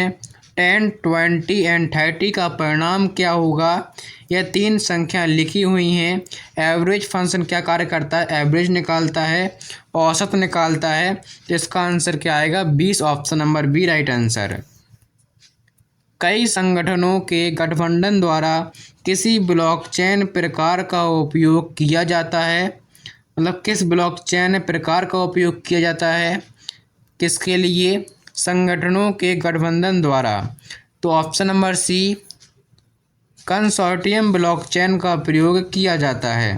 10, 20 एंड 30 का परिणाम क्या होगा? यह 3 संख्या लिखी हुई हैं। एवरेज फंक्शन क्या कार्य करता है? एवरेज निकालता है, औसत निकालता है। तो इसका आंसर क्या आएगा? 20, option number B right answer. कई संगठनों के गठबंधन द्वारा किसी ब्लॉकचेन प्रकार का उपयोग किया जाता है? मतलब किस ब्लॉकचेन प्रकार का उपयोग किया जाता है? किसके लिए? संगठनों के गठबंधन द्वारा। तो option number C, consortium blockchain का प्रयोग किया जाता है।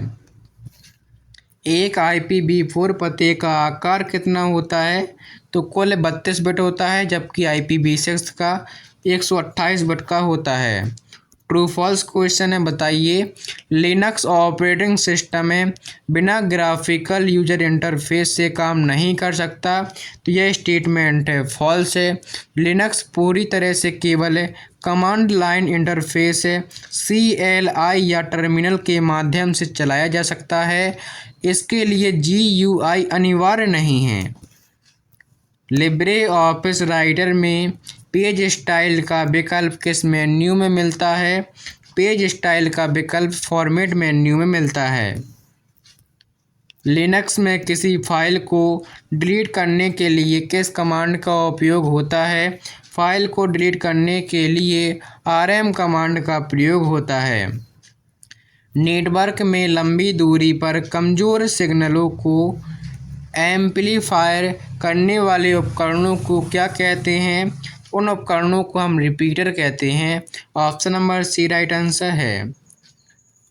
एक IPv4 पते का आकार कितना होता है? तो कुल 32 बिट होता है, जबकि IPv6 का 128 बिट का होता है। ट्रू फॉल्स क्वेश्चन है, बताइए। लिनक्स ऑपरेटिंग सिस्टम में बिना ग्राफिकल यूजर इंटरफेस से काम नहीं कर सकता। तो यह स्टेटमेंट है फॉल्स है। लिनक्स पूरी तरह से केवल कमांड लाइन इंटरफेस CLI या टर्मिनल के माध्यम से चलाया जा सकता है। इसके लिए GUI अनिवार्य नहीं है। लिब्रे ऑफिस राइटर में पेज स्टाइल का विकल्प किस मेन्यू में मिलता है? पेज स्टाइल का विकल्प फॉर्मेट मेन्यू में मिलता है। लिनक्स में किसी फाइल को डिलीट करने के लिए किस कमांड का उपयोग होता है? फाइल को डिलीट करने के लिए RM कमांड का प्रयोग होता है। नेटवर्क में लंबी दूरी पर कमज़ोर सिग्नलों को एम्पलीफायर करने वाले उपकरणों को क्या कहते हैं? उन उपकरणों को हम रिपीटर कहते हैं। Option number C right answer है।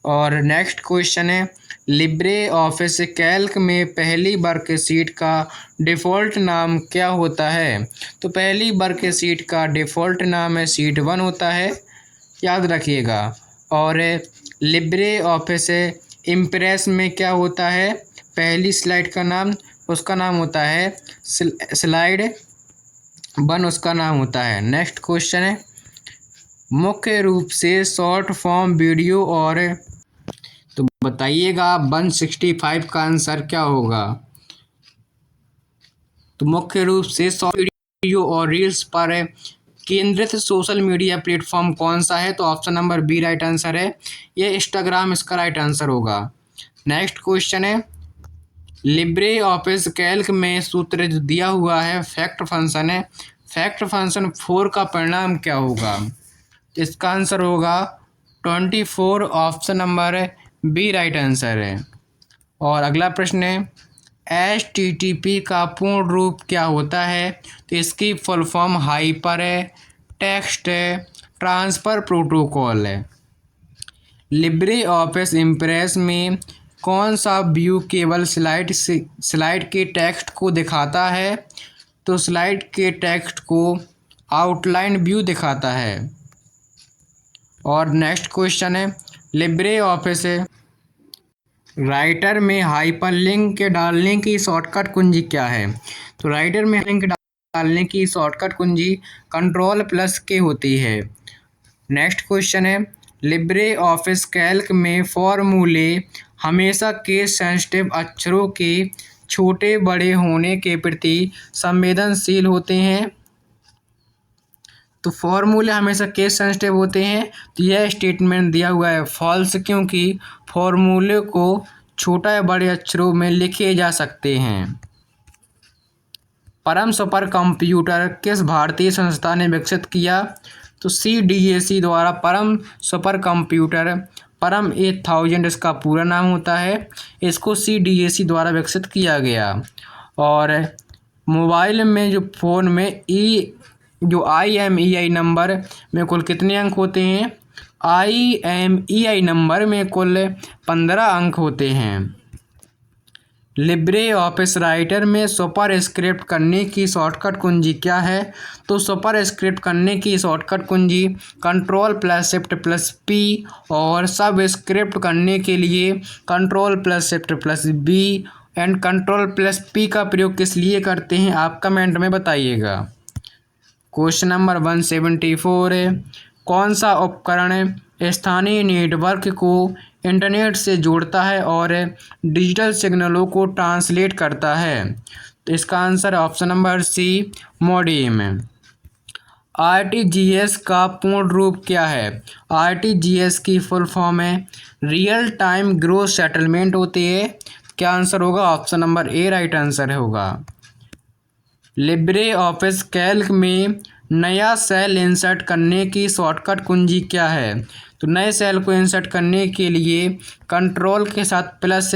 और नेक्स्ट क्वेश्चन है, लिब्रे ऑफिस कैल्क में पहली वर्कशीट का डिफ़ॉल्ट नाम क्या होता है? तो पहली वर्कशीट का डिफ़ॉल्ट नाम है शीट 1 होता है, याद रखिएगा। और लिब्रे ऑफिस इम्प्रेस में क्या होता है? पहली स्लाइड का नाम, उसका नाम होता है स्लाइड 1, उसका नाम होता है। नेक्स्ट क्वेश्चन है, मुख्य रूप से शॉर्ट फॉर्म वीडियो और? तो बताइएगा 165 का आंसर क्या होगा? तो मुख्य रूप से शॉर्ट वीडियो और रील्स पर केंद्रित सोशल मीडिया प्लेटफॉर्म कौन सा है? तो option number B right answer है। ये इंस्टाग्राम इसका राइट आंसर होगा। नेक्स्ट क्वेश्चन है, लिब्रे ऑफिस कैल्क में सूत्र जो दिया हुआ है फैक्ट फंक्शन है, फैक्ट फंक्शन 4 का परिणाम क्या होगा? इसका आंसर होगा 24, option number B right answer है। और अगला प्रश्न है, HTTP का पूर्ण रूप क्या होता है? तो इसकी full form hyper text transfer protocol है। लिब्रे ऑफिस इम्प्रेस में कौन सा व्यू केवल स्लाइड के टेक्स्ट को दिखाता है? तो स्लाइड के टेक्स्ट को आउटलाइन व्यू दिखाता है। और नेक्स्ट क्वेश्चन है, लिब्रे ऑफिस राइटर में हाइपरलिंक के डालने की शॉर्टकट कुंजी क्या है? तो राइटर में लिंक डालने की शॉर्टकट कुंजी Ctrl+K होती है। नेक्स्ट क्वेश्चन है, लिब्रे ऑफिस कैल्क में फॉर्मूले हमेशा केस सेंसिटिव अक्षरों के छोटे बड़े होने के प्रति संवेदनशील होते हैं। तो फॉर्मूले हमेशा केस सेंसिटिव होते हैं, तो यह स्टेटमेंट दिया हुआ है फॉल्स, क्योंकि फॉर्मूले को छोटा या बड़े अक्षरों में लिखे जा सकते हैं। परम सुपर कंप्यूटर किस भारतीय संस्था ने विकसित किया? तो CDAC द्वारा परम सुपर कंप्यूटर, परम 8000 इसका पूरा नाम होता है, इसको CDAC द्वारा विकसित किया गया। और मोबाइल में जो फ़ोन में IMEI नंबर में कुल कितने अंक होते हैं? IMEI नंबर में कुल 15 अंक होते हैं। लिब्रे ऑफिस राइटर में सुपर स्क्रिप्ट करने की शॉर्टकट कुंजी क्या है? तो सुपर स्क्रिप्ट करने की शॉर्टकट कुंजी Ctrl+Shift+P, और सब स्क्रिप्ट करने के लिए Ctrl+Shift+B एंड Ctrl+P का प्रयोग किस लिए करते हैं, आप कमेंट में बताइएगा। क्वेश्चन नंबर 174 है, कौन सा उपकरण स्थानीय नेटवर्क को इंटरनेट से जोड़ता है और डिजिटल सिग्नलों को ट्रांसलेट करता है? तो इसका answer option number C, modem. RTGS का पूर्ण रूप क्या है? RTGS की फुल फॉर्म है रियल टाइम ग्रोस सेटलमेंट होती है। क्या आंसर होगा? Option number A right answer होगा। लिब्रे ऑफिस कैल्क में नया सेल इंसर्ट करने की शॉर्टकट कुंजी क्या है? तो नए सेल को इंसर्ट करने के लिए कंट्रोल के साथ प्लस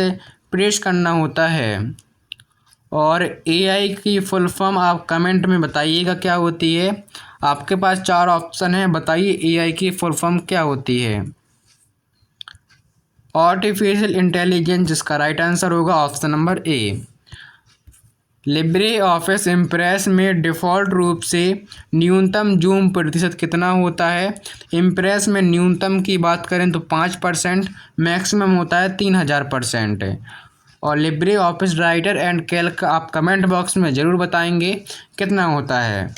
प्रेस करना होता है। और AI की फुल फॉर्म आप कमेंट में बताइएगा क्या होती है। आपके पास 4 ऑप्शन है, बताइए AI की फुल फॉर्म क्या होती है। आर्टिफिशियल इंटेलिजेंस, जिसका राइट आंसर होगा option number A। Libre office Impress में डिफ़ॉल्ट रूप से न्यूनतम जूम प्रतिशत कितना होता है? इम्प्रेस में न्यूनतम की बात करें तो 5%, मैक्सिमम होता है 3000%। और Libre office writer and Calc आप कमेंट बॉक्स में ज़रूर बताएंगे कितना होता है।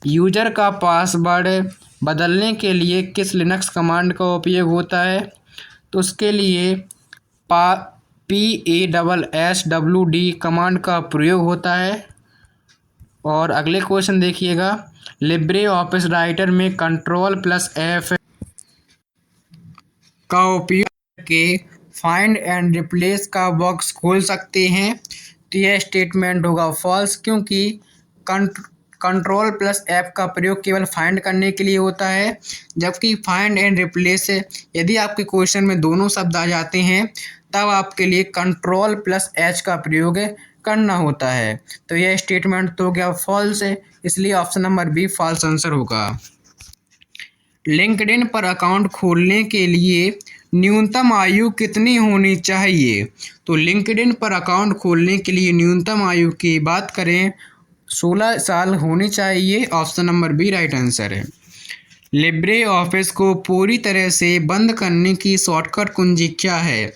यूजर का पासवर्ड बदलने के लिए किस लिनक्स कमांड का उपयोग होता है? तो उसके लिए PASSWD कमांड का प्रयोग होता है। और अगले क्वेश्चन देखिएगा, लिब्रे ऑफिस राइटर में Ctrl+F का उपयोग करके फाइंड एंड रिप्लेस का बॉक्स खोल सकते हैं। तो यह स्टेटमेंट होगा फॉल्स, क्योंकि Ctrl+F का प्रयोग केवल फाइंड करने के लिए होता है, जबकि फाइंड एंड रिप्लेस यदि आपके क्वेश्चन में दोनों शब्द आ जाते हैं तब आपके लिए Ctrl+H का प्रयोग करना होता है। तो यह स्टेटमेंट तो क्या फॉल्स है, इसलिए option number B false answer होगा। लिंक्डइन पर अकाउंट खोलने के लिए न्यूनतम आयु कितनी होनी चाहिए? तो लिंक्डइन पर अकाउंट खोलने के लिए न्यूनतम आयु की बात करें 16 साल होनी चाहिए। Option number B right answer है। लिब्रे ऑफिस को पूरी तरह से बंद करने की शॉर्टकट कुंजी क्या है?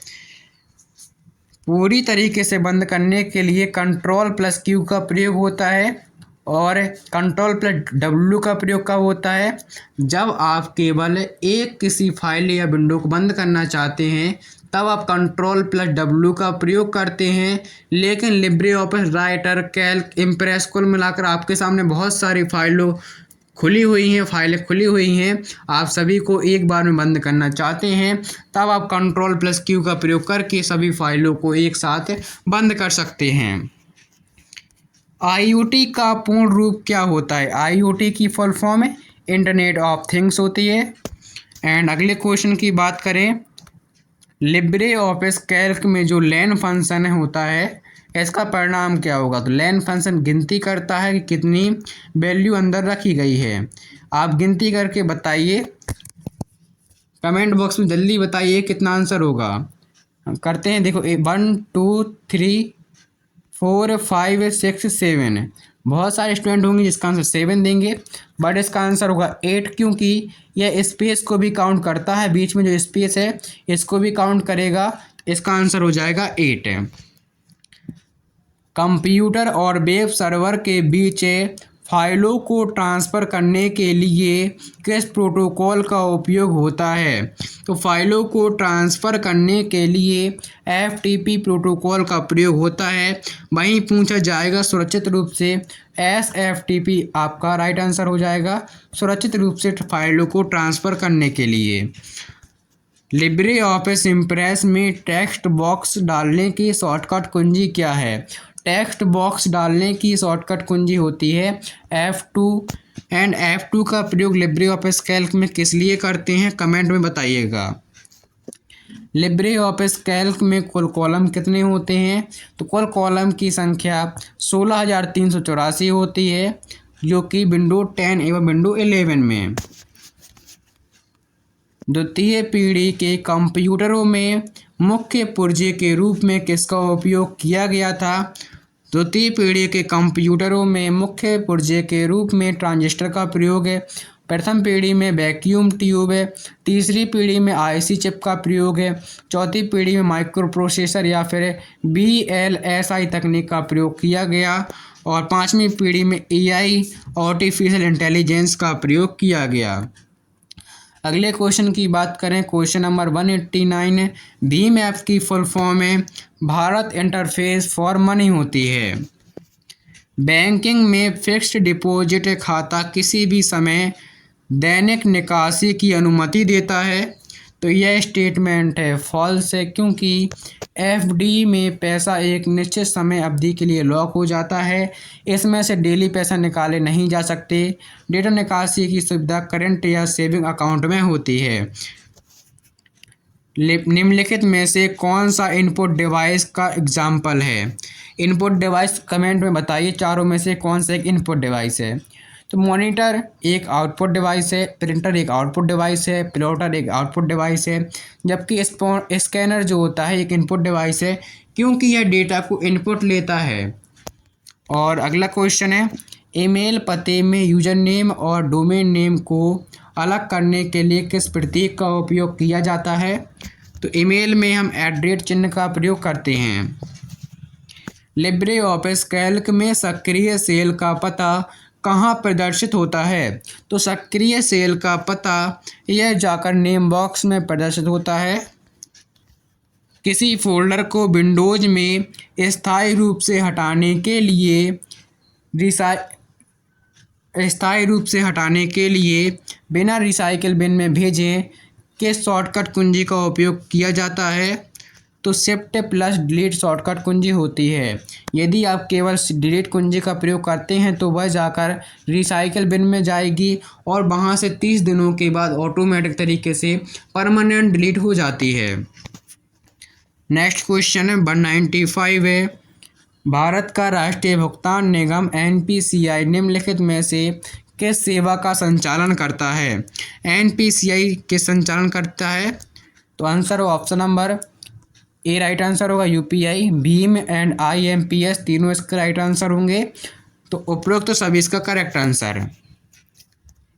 पूरी तरीके से बंद करने के लिए Ctrl+Q का प्रयोग होता है और Ctrl+W का प्रयोग कब होता है? जब आप केवल एक किसी फाइल या विंडो को बंद करना चाहते हैं तब आप Ctrl+W का प्रयोग करते हैं। लेकिन Libre office writer, Calc, impress कुल मिलाकर आपके सामने बहुत सारी फाइलें खुली हुई हैं, आप सभी को एक बार में बंद करना चाहते हैं तब आप Ctrl+Q का प्रयोग करके सभी फाइलों को एक साथ बंद कर सकते हैं। IoT का पूर्ण रूप क्या होता है? IoT की फुल फॉर्म है इंटरनेट ऑफ थिंग्स होती है। एंड अगले क्वेश्चन की बात करें, लिब्रे ऑफिस कैल्क में जो लेन फंक्शन होता है इसका परिणाम क्या होगा? तो लेन फंक्शन गिनती करता है कि कितनी वैल्यू अंदर रखी गई है। आप गिनती करके बताइए, कमेंट बॉक्स में जल्दी बताइए कितना आंसर होगा। हम करते हैं, देखो 1 2 3 4 5 6 7। बहुत सारे स्टूडेंट होंगे जिसका आंसर 7 देंगे, बट इसका आंसर होगा 8, क्योंकि यह स्पेस को भी काउंट करता है, बीच में जो स्पेस है इसको भी काउंट करेगा। इसका आंसर हो जाएगा 8। कंप्यूटर और वेब सर्वर के बीच फाइलों को ट्रांसफ़र करने के लिए किस प्रोटोकॉल का उपयोग होता है? तो फाइलों को ट्रांसफ़र करने के लिए एफटीपी प्रोटोकॉल का प्रयोग होता है। वहीं पूछा जाएगा सुरक्षित रूप से, एसएफटीपी आपका राइट आंसर हो जाएगा, सुरक्षित रूप से फाइलों को ट्रांसफ़र करने के लिए। लिब्रे ऑफिस इम्प्रेस में टेक्स्ट बॉक्स डालने की शॉर्टकट कुंजी क्या है? टेक्स्ट बॉक्स डालने की शॉर्टकट कुंजी होती है F2। एंड F2 का प्रयोग लिब्रे ऑफिस कैल्क में किस लिए करते हैं? कमेंट में बताइएगा। लिब्रे ऑफिस कैल्क में कुल कॉलम कितने होते हैं? तो कुल कॉलम की संख्या 16,384 होती है, जो कि विंडो 10 एवं विंडो 11 में। द्वितीय पीढ़ी के कंप्यूटरों में मुख्य पुर्जे के रूप में किसका उपयोग किया गया था? द्वितीय पीढ़ी के कंप्यूटरों में मुख्य पुर्जे के रूप में ट्रांजिस्टर का प्रयोग है। प्रथम पीढ़ी में वैक्यूम ट्यूब है। तीसरी पीढ़ी में आईसी चिप का प्रयोग है। चौथी पीढ़ी में माइक्रो प्रोसेसर या फिर VLSI तकनीक का प्रयोग किया गया। और पाँचवीं पीढ़ी में AI आर्टिफिशियल इंटेलिजेंस का प्रयोग किया गया। अगले क्वेश्चन की बात करें, क्वेश्चन नंबर 189। भीम ऐप की फुल फॉर्म में भारत इंटरफेस फॉर मनी होती है। बैंकिंग में फिक्स्ड डिपॉजिट खाता किसी भी समय दैनिक निकासी की अनुमति देता है। तो यह स्टेटमेंट है फॉल्स है, क्योंकि FD में पैसा एक निश्चित समय अवधि के लिए लॉक हो जाता है। इसमें से डेली पैसा निकाले नहीं जा सकते। डेटा निकासी की सुविधा करंट या सेविंग अकाउंट में होती है। निम्नलिखित में से कौन सा इनपुट डिवाइस का एग्जाम्पल है? इनपुट डिवाइस कमेंट में बताइए, चारों में से कौन सा एक इनपुट डिवाइस है? तो मॉनिटर एक आउटपुट डिवाइस है, प्रिंटर एक आउटपुट डिवाइस है, प्लॉटर एक आउटपुट डिवाइस है, जबकि स्कैनर जो होता है एक इनपुट डिवाइस है, क्योंकि यह डेटा को इनपुट लेता है। और अगला क्वेश्चन है, ईमेल पते में यूजर नेम और डोमेन नेम को अलग करने के लिए किस प्रतीक का उपयोग किया जाता है? तो ईमेल में हम @ चिन्ह का प्रयोग करते हैं। लिब्रे ऑफिस कैल्क में सक्रिय सेल का पता कहाँ प्रदर्शित होता है? तो सक्रिय सेल का पता यह जाकर नेम बॉक्स में प्रदर्शित होता है। किसी फोल्डर को विंडोज में स्थायी रूप से हटाने के लिए बिना रिसाइकिल बिन में भेजें किस शॉर्टकट कुंजी का उपयोग किया जाता है? तो Shift+Delete शॉर्टकट कुंजी होती है। यदि आप केवल डिलीट कुंजी का प्रयोग करते हैं तो वह जाकर रिसाइकिल बिन में जाएगी और वहां से 30 दिनों के बाद ऑटोमेटिक तरीके से परमानेंट डिलीट हो जाती है। नेक्स्ट क्वेश्चन है 195 है, भारत का राष्ट्रीय भुगतान निगम NPCI निम्नलिखित में से किस सेवा का संचालन करता है? NPCI किस संचालन करता है? तो answer option number A right answer होगा UPI, भीम एंड IMPS तीनों इसके राइट आंसर होंगे। तो उपरोक्त तो सभी इसका करेक्ट आंसर है।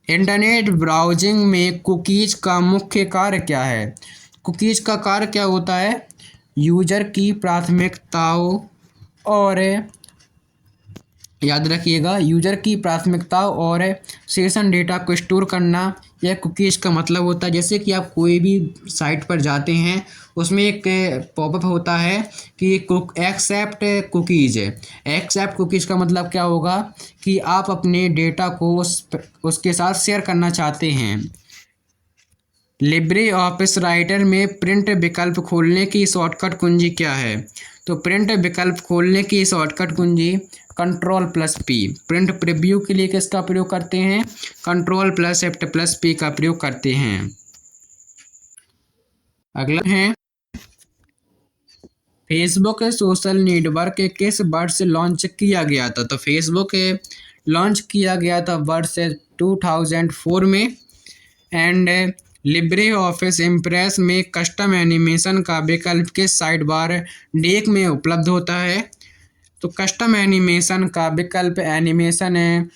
इंटरनेट ब्राउजिंग में कुकीज का मुख्य कार्य क्या है? कुकीज का कार्य क्या होता है? यूजर की प्राथमिकताओं और याद रखिएगा, यूजर की प्राथमिकताओं और सेशन डेटा को स्टोर करना, यह कुकीज़ का मतलब होता है। जैसे कि आप कोई भी साइट पर जाते हैं, उसमें एक पॉपअप होता है कि एक्सेप्ट कुकीज़ है। एक्सेप्ट कुकीज़ का मतलब क्या होगा कि आप अपने डेटा को उसके साथ शेयर करना चाहते हैं। लिब्रे ऑफिस राइटर में प्रिंट विकल्प खोलने की शॉर्टकट कुंजी क्या है? तो प्रिंट विकल्प खोलने की शॉर्टकट कुंजी Ctrl+P। प्रिंट प्रीव्यू के लिए किसका प्रयोग करते हैं? Ctrl+Shift+P का प्रयोग करते हैं। अगला है फेसबुक सोशल नेटवर्क किस वर्ष लॉन्च किया गया था? तो फेसबुक लॉन्च किया गया था वर्ष 2004 में। एंड लिब्रे ऑफिस इम्प्रेस में कस्टम एनिमेशन का विकल्प किस साइड बार डेक में उपलब्ध होता है? तो कस्टम एनिमेशन का विकल्प एनिमेशन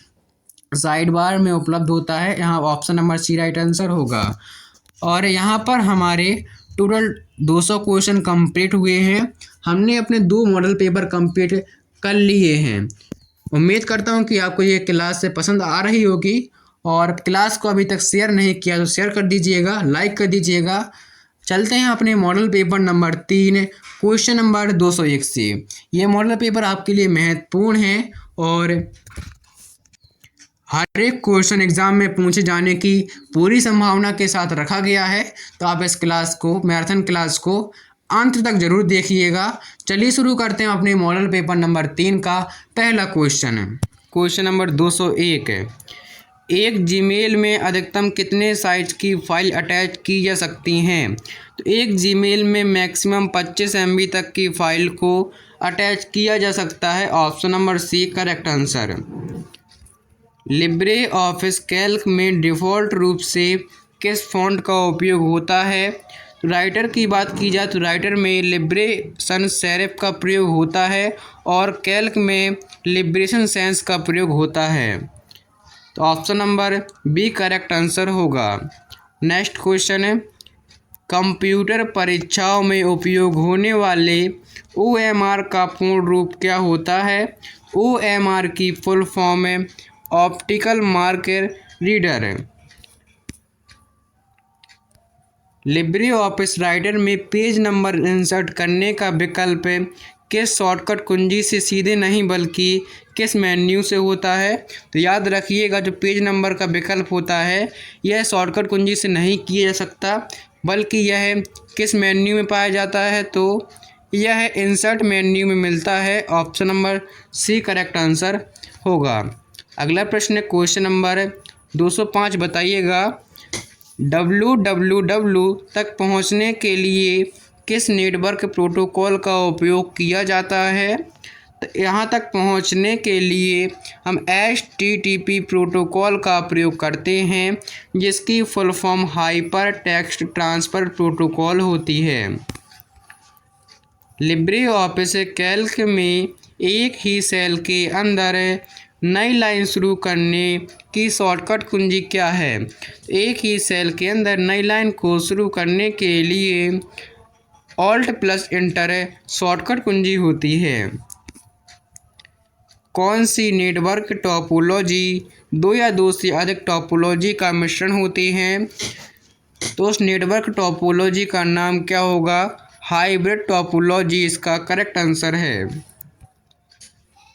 साइड बार में उपलब्ध होता है। यहाँ option number C right answer होगा। और यहाँ पर हमारे टोटल 200 क्वेश्चन कंप्लीट हुए हैं। हमने अपने 2 मॉडल पेपर कंप्लीट कर लिए हैं। उम्मीद करता हूँ कि आपको ये क्लास से पसंद आ रही होगी, और क्लास को अभी तक शेयर नहीं किया तो शेयर कर दीजिएगा, लाइक कर दीजिएगा। चलते हैं अपने model paper number 3 question number 201 से। ये मॉडल पेपर आपके लिए महत्वपूर्ण है और हर एक क्वेश्चन एग्जाम में पूछे जाने की पूरी संभावना के साथ रखा गया है। तो आप इस क्लास को, मैराथन क्लास को अंत तक जरूर देखिएगा। चलिए शुरू करते हैं अपने मॉडल पेपर नंबर 3 का पहला क्वेश्चन। क्वेश्चन नंबर 201 है, एक जीमेल में अधिकतम कितने साइज की फाइल अटैच की जा सकती हैं? तो एक जीमेल में मैक्सिमम 25 MB तक की फाइल को अटैच किया जा सकता है। Option number C correct answer. LibreOffice Calc में डिफ़ॉल्ट रूप से किस फ़ॉन्ट का उपयोग होता है? राइटर की बात की जाए तो राइटर में लिब्रे सन सेरिफ का प्रयोग होता है और कैल्क में लिब्रेशन सेंस का प्रयोग होता है। तो option number B correct answer होगा। नेक्स्ट क्वेश्चन है, कंप्यूटर परीक्षाओं में उपयोग होने वाले OMR का पूर्ण रूप क्या होता है? OMR की फुल फॉर्म है optical marker reader. Libre office writer में पेज नंबर इंसर्ट करने का विकल्प किस शॉर्टकट कुंजी से सीधे नहीं बल्कि किस मेन्यू से होता है? तो याद रखिएगा, जो पेज नंबर का विकल्प होता है यह शॉर्टकट कुंजी से नहीं किया जा सकता, बल्कि यह किस मेन्यू में पाया जाता है? तो यह इंसर्ट मेन्यू में मिलता है। Option number C correct answer होगा। अगला प्रश्न क्वेश्चन नंबर 205 बताइएगा, www तक पहुंचने के लिए किस नेटवर्क प्रोटोकॉल का उपयोग किया जाता है? तो यहाँ तक पहुंचने के लिए हम HTTP प्रोटोकॉल का प्रयोग करते हैं, जिसकी full form hyper text transfer protocol होती है। लिब्रे ऑफिस कैल्क में एक ही सेल के अंदर नई लाइन शुरू करने की शॉर्टकट कुंजी क्या है? एक ही सेल के अंदर नई लाइन को शुरू करने के लिए Alt+Enter शॉर्टकट कुंजी होती है। कौन सी नेटवर्क टोपोलॉजी 2 या 2 से अधिक टोपोलॉजी का मिश्रण होती है? तो उस नेटवर्क टोपोलॉजी का नाम क्या होगा? हाइब्रिड टोपोलॉजी इसका करेक्ट आंसर है।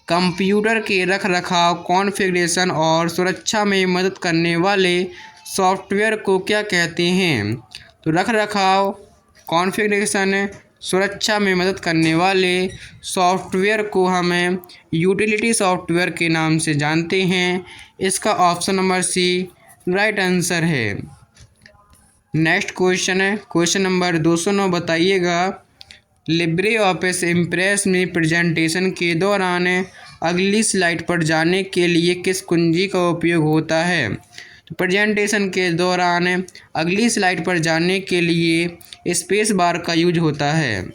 कंप्यूटर के रखरखाव, कॉन्फ़िगरेशन और सुरक्षा में मदद करने वाले सॉफ्टवेयर को क्या कहते हैं? तो रखरखाव, कॉन्फ़िगरेशन, सुरक्षा में मदद करने वाले सॉफ्टवेयर को हमें यूटिलिटी सॉफ्टवेयर के नाम से जानते हैं। इसका option number C right answer है। नेक्स्ट क्वेश्चन है क्वेश्चन नंबर 209 बताइएगा, लिब्रे ऑफिस इम्प्रेस में प्रेजेंटेशन के दौरान अगली स्लाइड पर जाने के लिए किस कुंजी का उपयोग होता है? तो प्रेजेंटेशन के दौरान अगली स्लाइड पर जाने के लिए स्पेस बार का यूज होता है।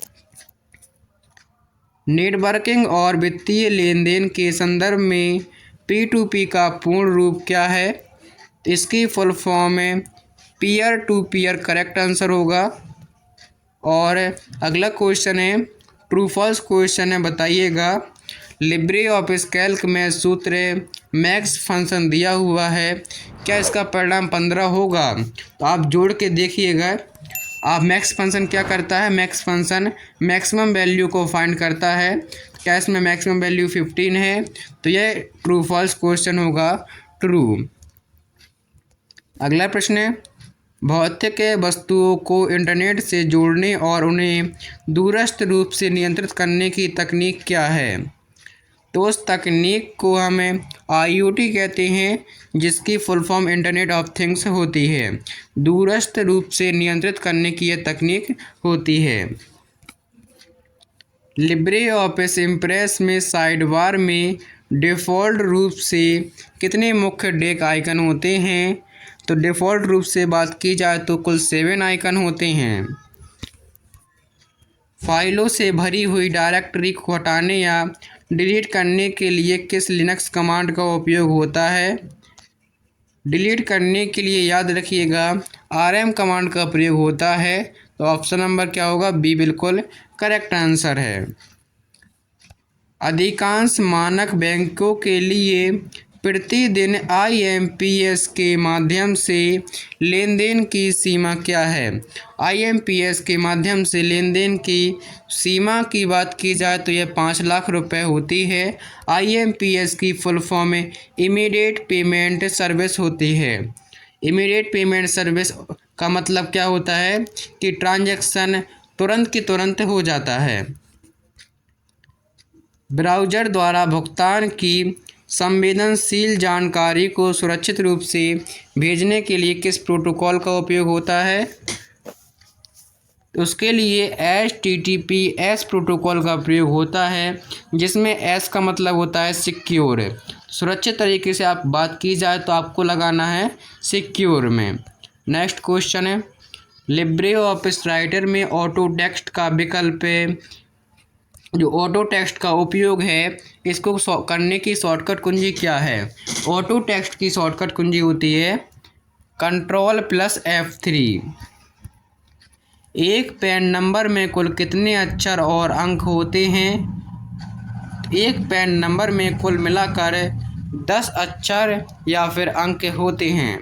नेटवर्किंग और वित्तीय लेन देन के संदर्भ में P2P का पूर्ण रूप क्या है? इसकी फुल फॉर्म है peer to peer correct answer होगा। और अगला क्वेश्चन है ट्रू फॉल्स क्वेश्चन है, बताइएगा लिब्रे ऑफिस कैल्क में सूत्र मैक्स फंक्शन दिया हुआ है, क्या इसका परिणाम 15 होगा? तो आप जोड़ के देखिएगा। आप मैक्स फंक्शन क्या करता है? मैक्स फंक्शन मैक्सिमम वैल्यू को फाइंड करता है। क्या इसमें मैक्सिमम वैल्यू 15 है? तो यह ट्रू फॉल्स क्वेश्चन होगा ट्रू। अगला प्रश्न है भौतिक वस्तुओं को इंटरनेट से जोड़ने और उन्हें दूरस्थ रूप से नियंत्रित करने की तकनीक क्या है? तो उस तकनीक को हमें IoT कहते हैं, जिसकी full form internet of things होती है। दूरस्थ रूप से नियंत्रित करने की यह तकनीक होती है। लिब्रे ऑफिस इम्प्रेस में साइड बार में डिफ़ॉल्ट रूप से कितने मुख्य डेक आइकन होते हैं? तो डिफ़ॉल्ट रूप से बात की जाए तो कुल 7 आइकन होते हैं। फाइलों से भरी हुई डायरेक्टरी को हटाने या डिलीट करने के लिए किस लिनक्स कमांड का उपयोग होता है? डिलीट करने के लिए याद रखिएगा rm कमांड का प्रयोग होता है। तो ऑप्शन नंबर क्या होगा? बी बिल्कुल करेक्ट आंसर है। अधिकांश मानक बैंकों के लिए प्रतिदिन IMPS के माध्यम से लेन देन की सीमा क्या है? IMPS के माध्यम से लेन देन की सीमा की बात की जाए तो यह 5 लाख रुपए होती है। IMPS की फुल फॉर्म में इमीडिएट पेमेंट सर्विस होती है। इमीडिएट पेमेंट सर्विस का मतलब क्या होता है कि ट्रांजैक्शन तुरंत की तुरंत हो जाता है। ब्राउज़र द्वारा भुगतान की संवेदनशील जानकारी को सुरक्षित रूप से भेजने के लिए किस प्रोटोकॉल का उपयोग होता है? उसके लिए HTTPS प्रोटोकॉल का प्रयोग होता है, जिसमें S का मतलब होता है सिक्योर। सुरक्षित तरीके से आप बात की जाए तो आपको लगाना है सिक्योर में। नेक्स्ट क्वेश्चन है, लिब्रे ऑफिस राइटर में ऑटो टेक्स्ट का विकल्प जो ऑटो टेक्स्ट का उपयोग है इसको करने की शॉर्टकट कुंजी क्या है? ऑटो टेक्स्ट की शॉर्टकट कुंजी होती है Ctrl+F3। एक पैन नंबर में कुल कितने अक्षर और अंक होते हैं? एक पैन नंबर में कुल मिलाकर 10 अक्षर या फिर अंक होते हैं।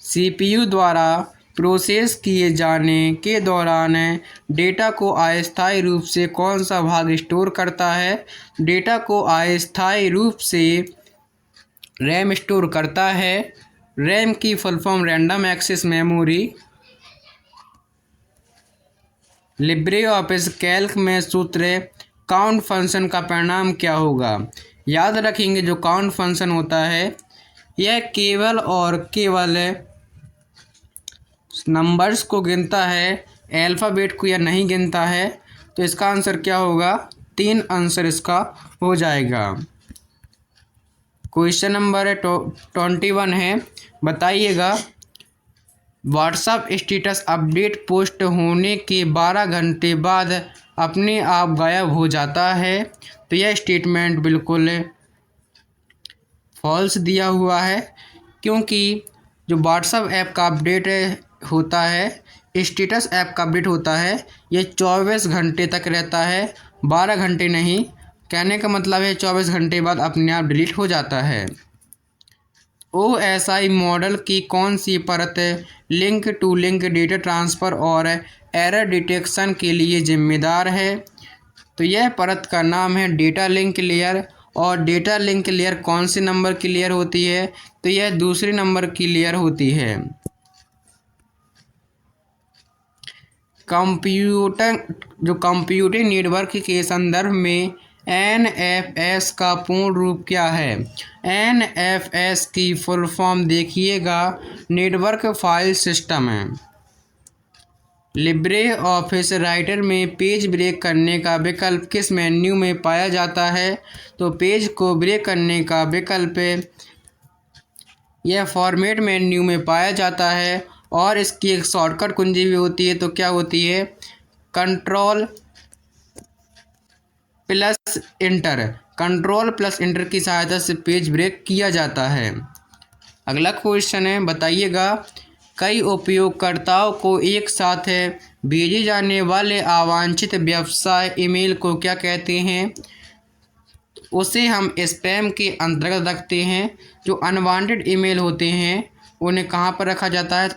CPU द्वारा प्रोसेस किए जाने के दौरान डेटा को अस्थायी रूप से कौन सा भाग स्टोर करता है? डेटा को अस्थायी रूप से रैम स्टोर करता है। रैम की full form random access memory. LibreOffice Calc में सूत्र काउंट फंक्शन का परिणाम क्या होगा? याद रखेंगे जो काउंट फंक्शन होता है यह केवल और केवल नंबर्स को गिनता है, अल्फ़ाबेट को या नहीं गिनता है। तो इसका आंसर क्या होगा? 3 आंसर इसका हो जाएगा। क्वेश्चन नंबर 21 है, बताइएगा व्हाट्सएप स्टेटस अपडेट पोस्ट होने के 12 घंटे बाद अपने आप गायब हो जाता है। तो यह स्टेटमेंट बिल्कुल फॉल्स दिया हुआ है, क्योंकि जो व्हाट्सएप ऐप का अपडेट होता है, स्टेटस ऐप का अपडेट होता है, ये 24 घंटे तक रहता है, 12 घंटे नहीं। कहने का मतलब है 24 घंटे बाद अपने आप डिलीट हो जाता है। OSI मॉडल की कौन सी परत link to link data transfer और एरर डिटेक्शन के लिए जिम्मेदार है? तो यह परत का नाम है डेटा लिंक लेयर। और डेटा लिंक लेयर कौन से नंबर की लेयर होती है? तो यह दूसरे नंबर की लेयर होती है। कंप्यूटिंग नेटवर्क के संदर्भ में NFS का पूर्ण रूप क्या है? NFS की फुल फॉर्म देखिएगा नेटवर्क फाइल सिस्टम है। लिब्रे ऑफिस राइटर में पेज ब्रेक करने का विकल्प किस मेन्यू में पाया जाता है? तो पेज को ब्रेक करने का विकल्प यह फॉर्मेट मेन्यू में पाया जाता है और इसकी एक शॉर्टकट कुंजी भी होती है। तो क्या होती है? Ctrl+Enter की सहायता से पेज ब्रेक किया जाता है। अगला क्वेश्चन है, बताइएगा कई उपयोगकर्ताओं को एक साथ भेजे जाने वाले अवांछित व्यवसाय ईमेल को क्या कहते हैं? उसे हम स्पैम के अंतर्गत रखते हैं। जो अनवांटेड ईमेल होते हैं उन्हें कहाँ पर रखा जाता है?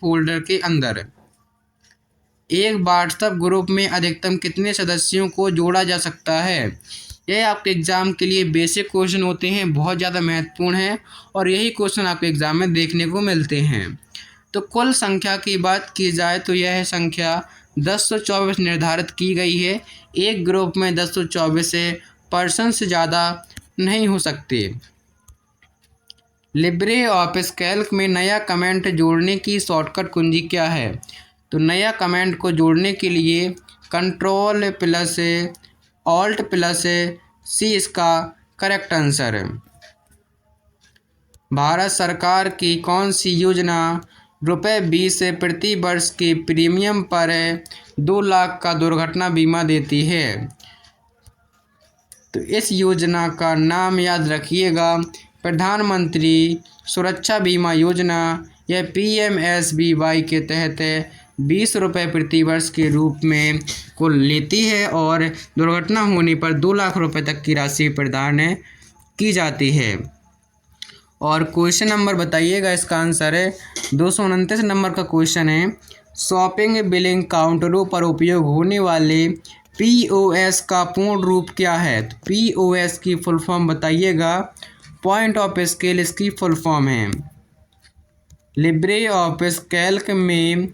फोल्डर के अंदर। एक व्हाट्सएप ग्रुप में अधिकतम कितने सदस्यों को जोड़ा जा सकता है? यह आपके एग्ज़ाम के लिए बेसिक क्वेश्चन होते हैं, बहुत ज़्यादा महत्वपूर्ण है और यही क्वेश्चन आपके एग्ज़ाम में देखने को मिलते हैं। तो कुल संख्या की बात की जाए तो यह संख्या 1024 निर्धारित की गई है। एक ग्रुप में 1024 पर्सन से ज़्यादा नहीं हो सकते। लिब्रे ऑफिस कैल्क में नया कमेंट जोड़ने की शॉर्टकट कुंजी क्या है? तो नया कमेंट को जोड़ने के लिए कंट्रोल प्लस ऑल्ट प्लस सी इसका करेक्ट आंसर है। भारत सरकार की कौन सी योजना ₹20 प्रति वर्ष के प्रीमियम पर 2 लाख का दुर्घटना बीमा देती है? तो इस योजना का नाम याद रखिएगा, प्रधानमंत्री सुरक्षा बीमा योजना। यह PMSBY के तहत ₹20 प्रति वर्ष के रूप में को लेती है और दुर्घटना होने पर 2 लाख रुपए तक की राशि प्रदान की जाती है। और क्वेश्चन नंबर बताइएगा, इसका आंसर है 229 नंबर का क्वेश्चन है, शॉपिंग बिलिंग काउंटरों पर उपयोग होने वाले POS का पूर्ण रूप क्या है? तो POS की फुल फॉर्म बताइएगा। पॉइंट ऑफ स्केल इसकी फुल फॉर्म है। लिब्रे ऑफिस कैल्क में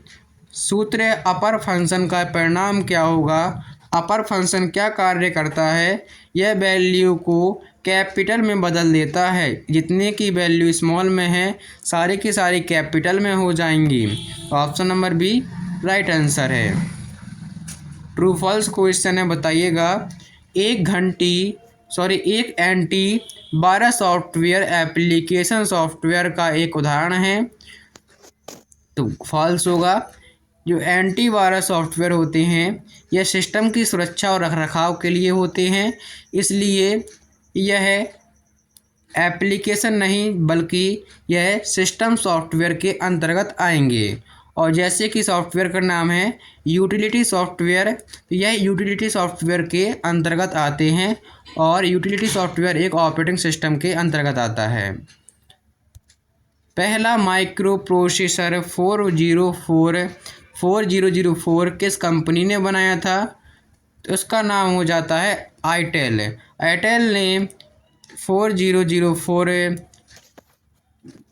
सूत्र अपर फंक्शन का परिणाम क्या होगा? अपर फंक्शन क्या कार्य करता है? यह वैल्यू को कैपिटल में बदल देता है। जितने की वैल्यू स्मॉल में है सारी की सारी कैपिटल में हो जाएंगी। Option number B right answer है। ट्रू फॉल्स क्वेश्चन है, बताइएगा। एक एंटी 12 सॉफ्टवेयर एप्लीकेशन सॉफ्टवेयर का एक उदाहरण है, तो फॉल्स होगा। जो एंटीवायरस सॉफ्टवेयर होते हैं यह सिस्टम की सुरक्षा और रखरखाव के लिए होते हैं, इसलिए यह एप्लीकेशन नहीं बल्कि यह सिस्टम सॉफ्टवेयर के अंतर्गत आएंगे। और जैसे कि सॉफ्टवेयर का नाम है यूटिलिटी सॉफ्टवेयर, तो यह यूटिलिटी सॉफ्टवेयर के अंतर्गत आते हैं और यूटिलिटी सॉफ्टवेयर एक ऑपरेटिंग सिस्टम के अंतर्गत आता है। पहला माइक्रो प्रोसेसर 4004 किस कंपनी ने बनाया था? तो उसका नाम हो जाता है आईटेल। आईटेल ने 4004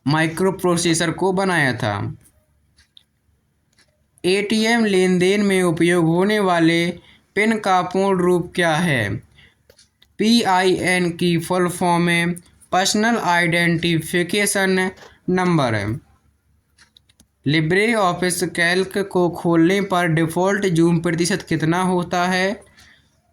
माइक्रो प्रोसेसर को बनाया था। ATM लेन देन में उपयोग होने वाले पिन का पूर्ण रूप क्या है? PIN की फुल फॉर्म है personal identification number. Libre office Calc को खोलने पर डिफ़ॉल्ट जूम प्रतिशत कितना होता है?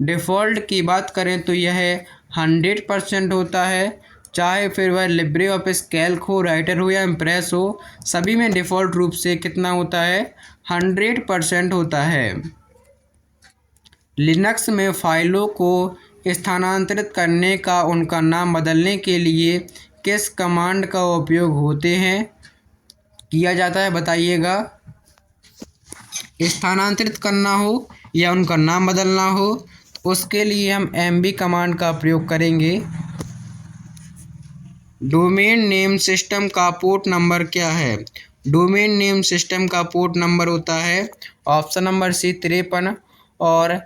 डिफ़ॉल्ट की बात करें तो यह 100% होता है। चाहे फिर वह लिब्रे ऑफिस कैल्क हो, राइटर हो या इम्प्रेस हो, सभी में डिफ़ॉल्ट रूप से कितना होता है? 100% होता है। लिनक्स में फाइलों को स्थानांतरित करने का उनका नाम बदलने के लिए किस कमांड का उपयोग किया जाता है? बताइएगा। स्थानांतरित करना हो या उनका नाम बदलना हो तो उसके लिए हम MB कमांड का प्रयोग करेंगे। डोमेन नेम सिस्टम का पोर्ट नंबर क्या है? डोमेन नेम सिस्टम का पोर्ट नंबर होता है ऑप्शन नंबर सी 53। और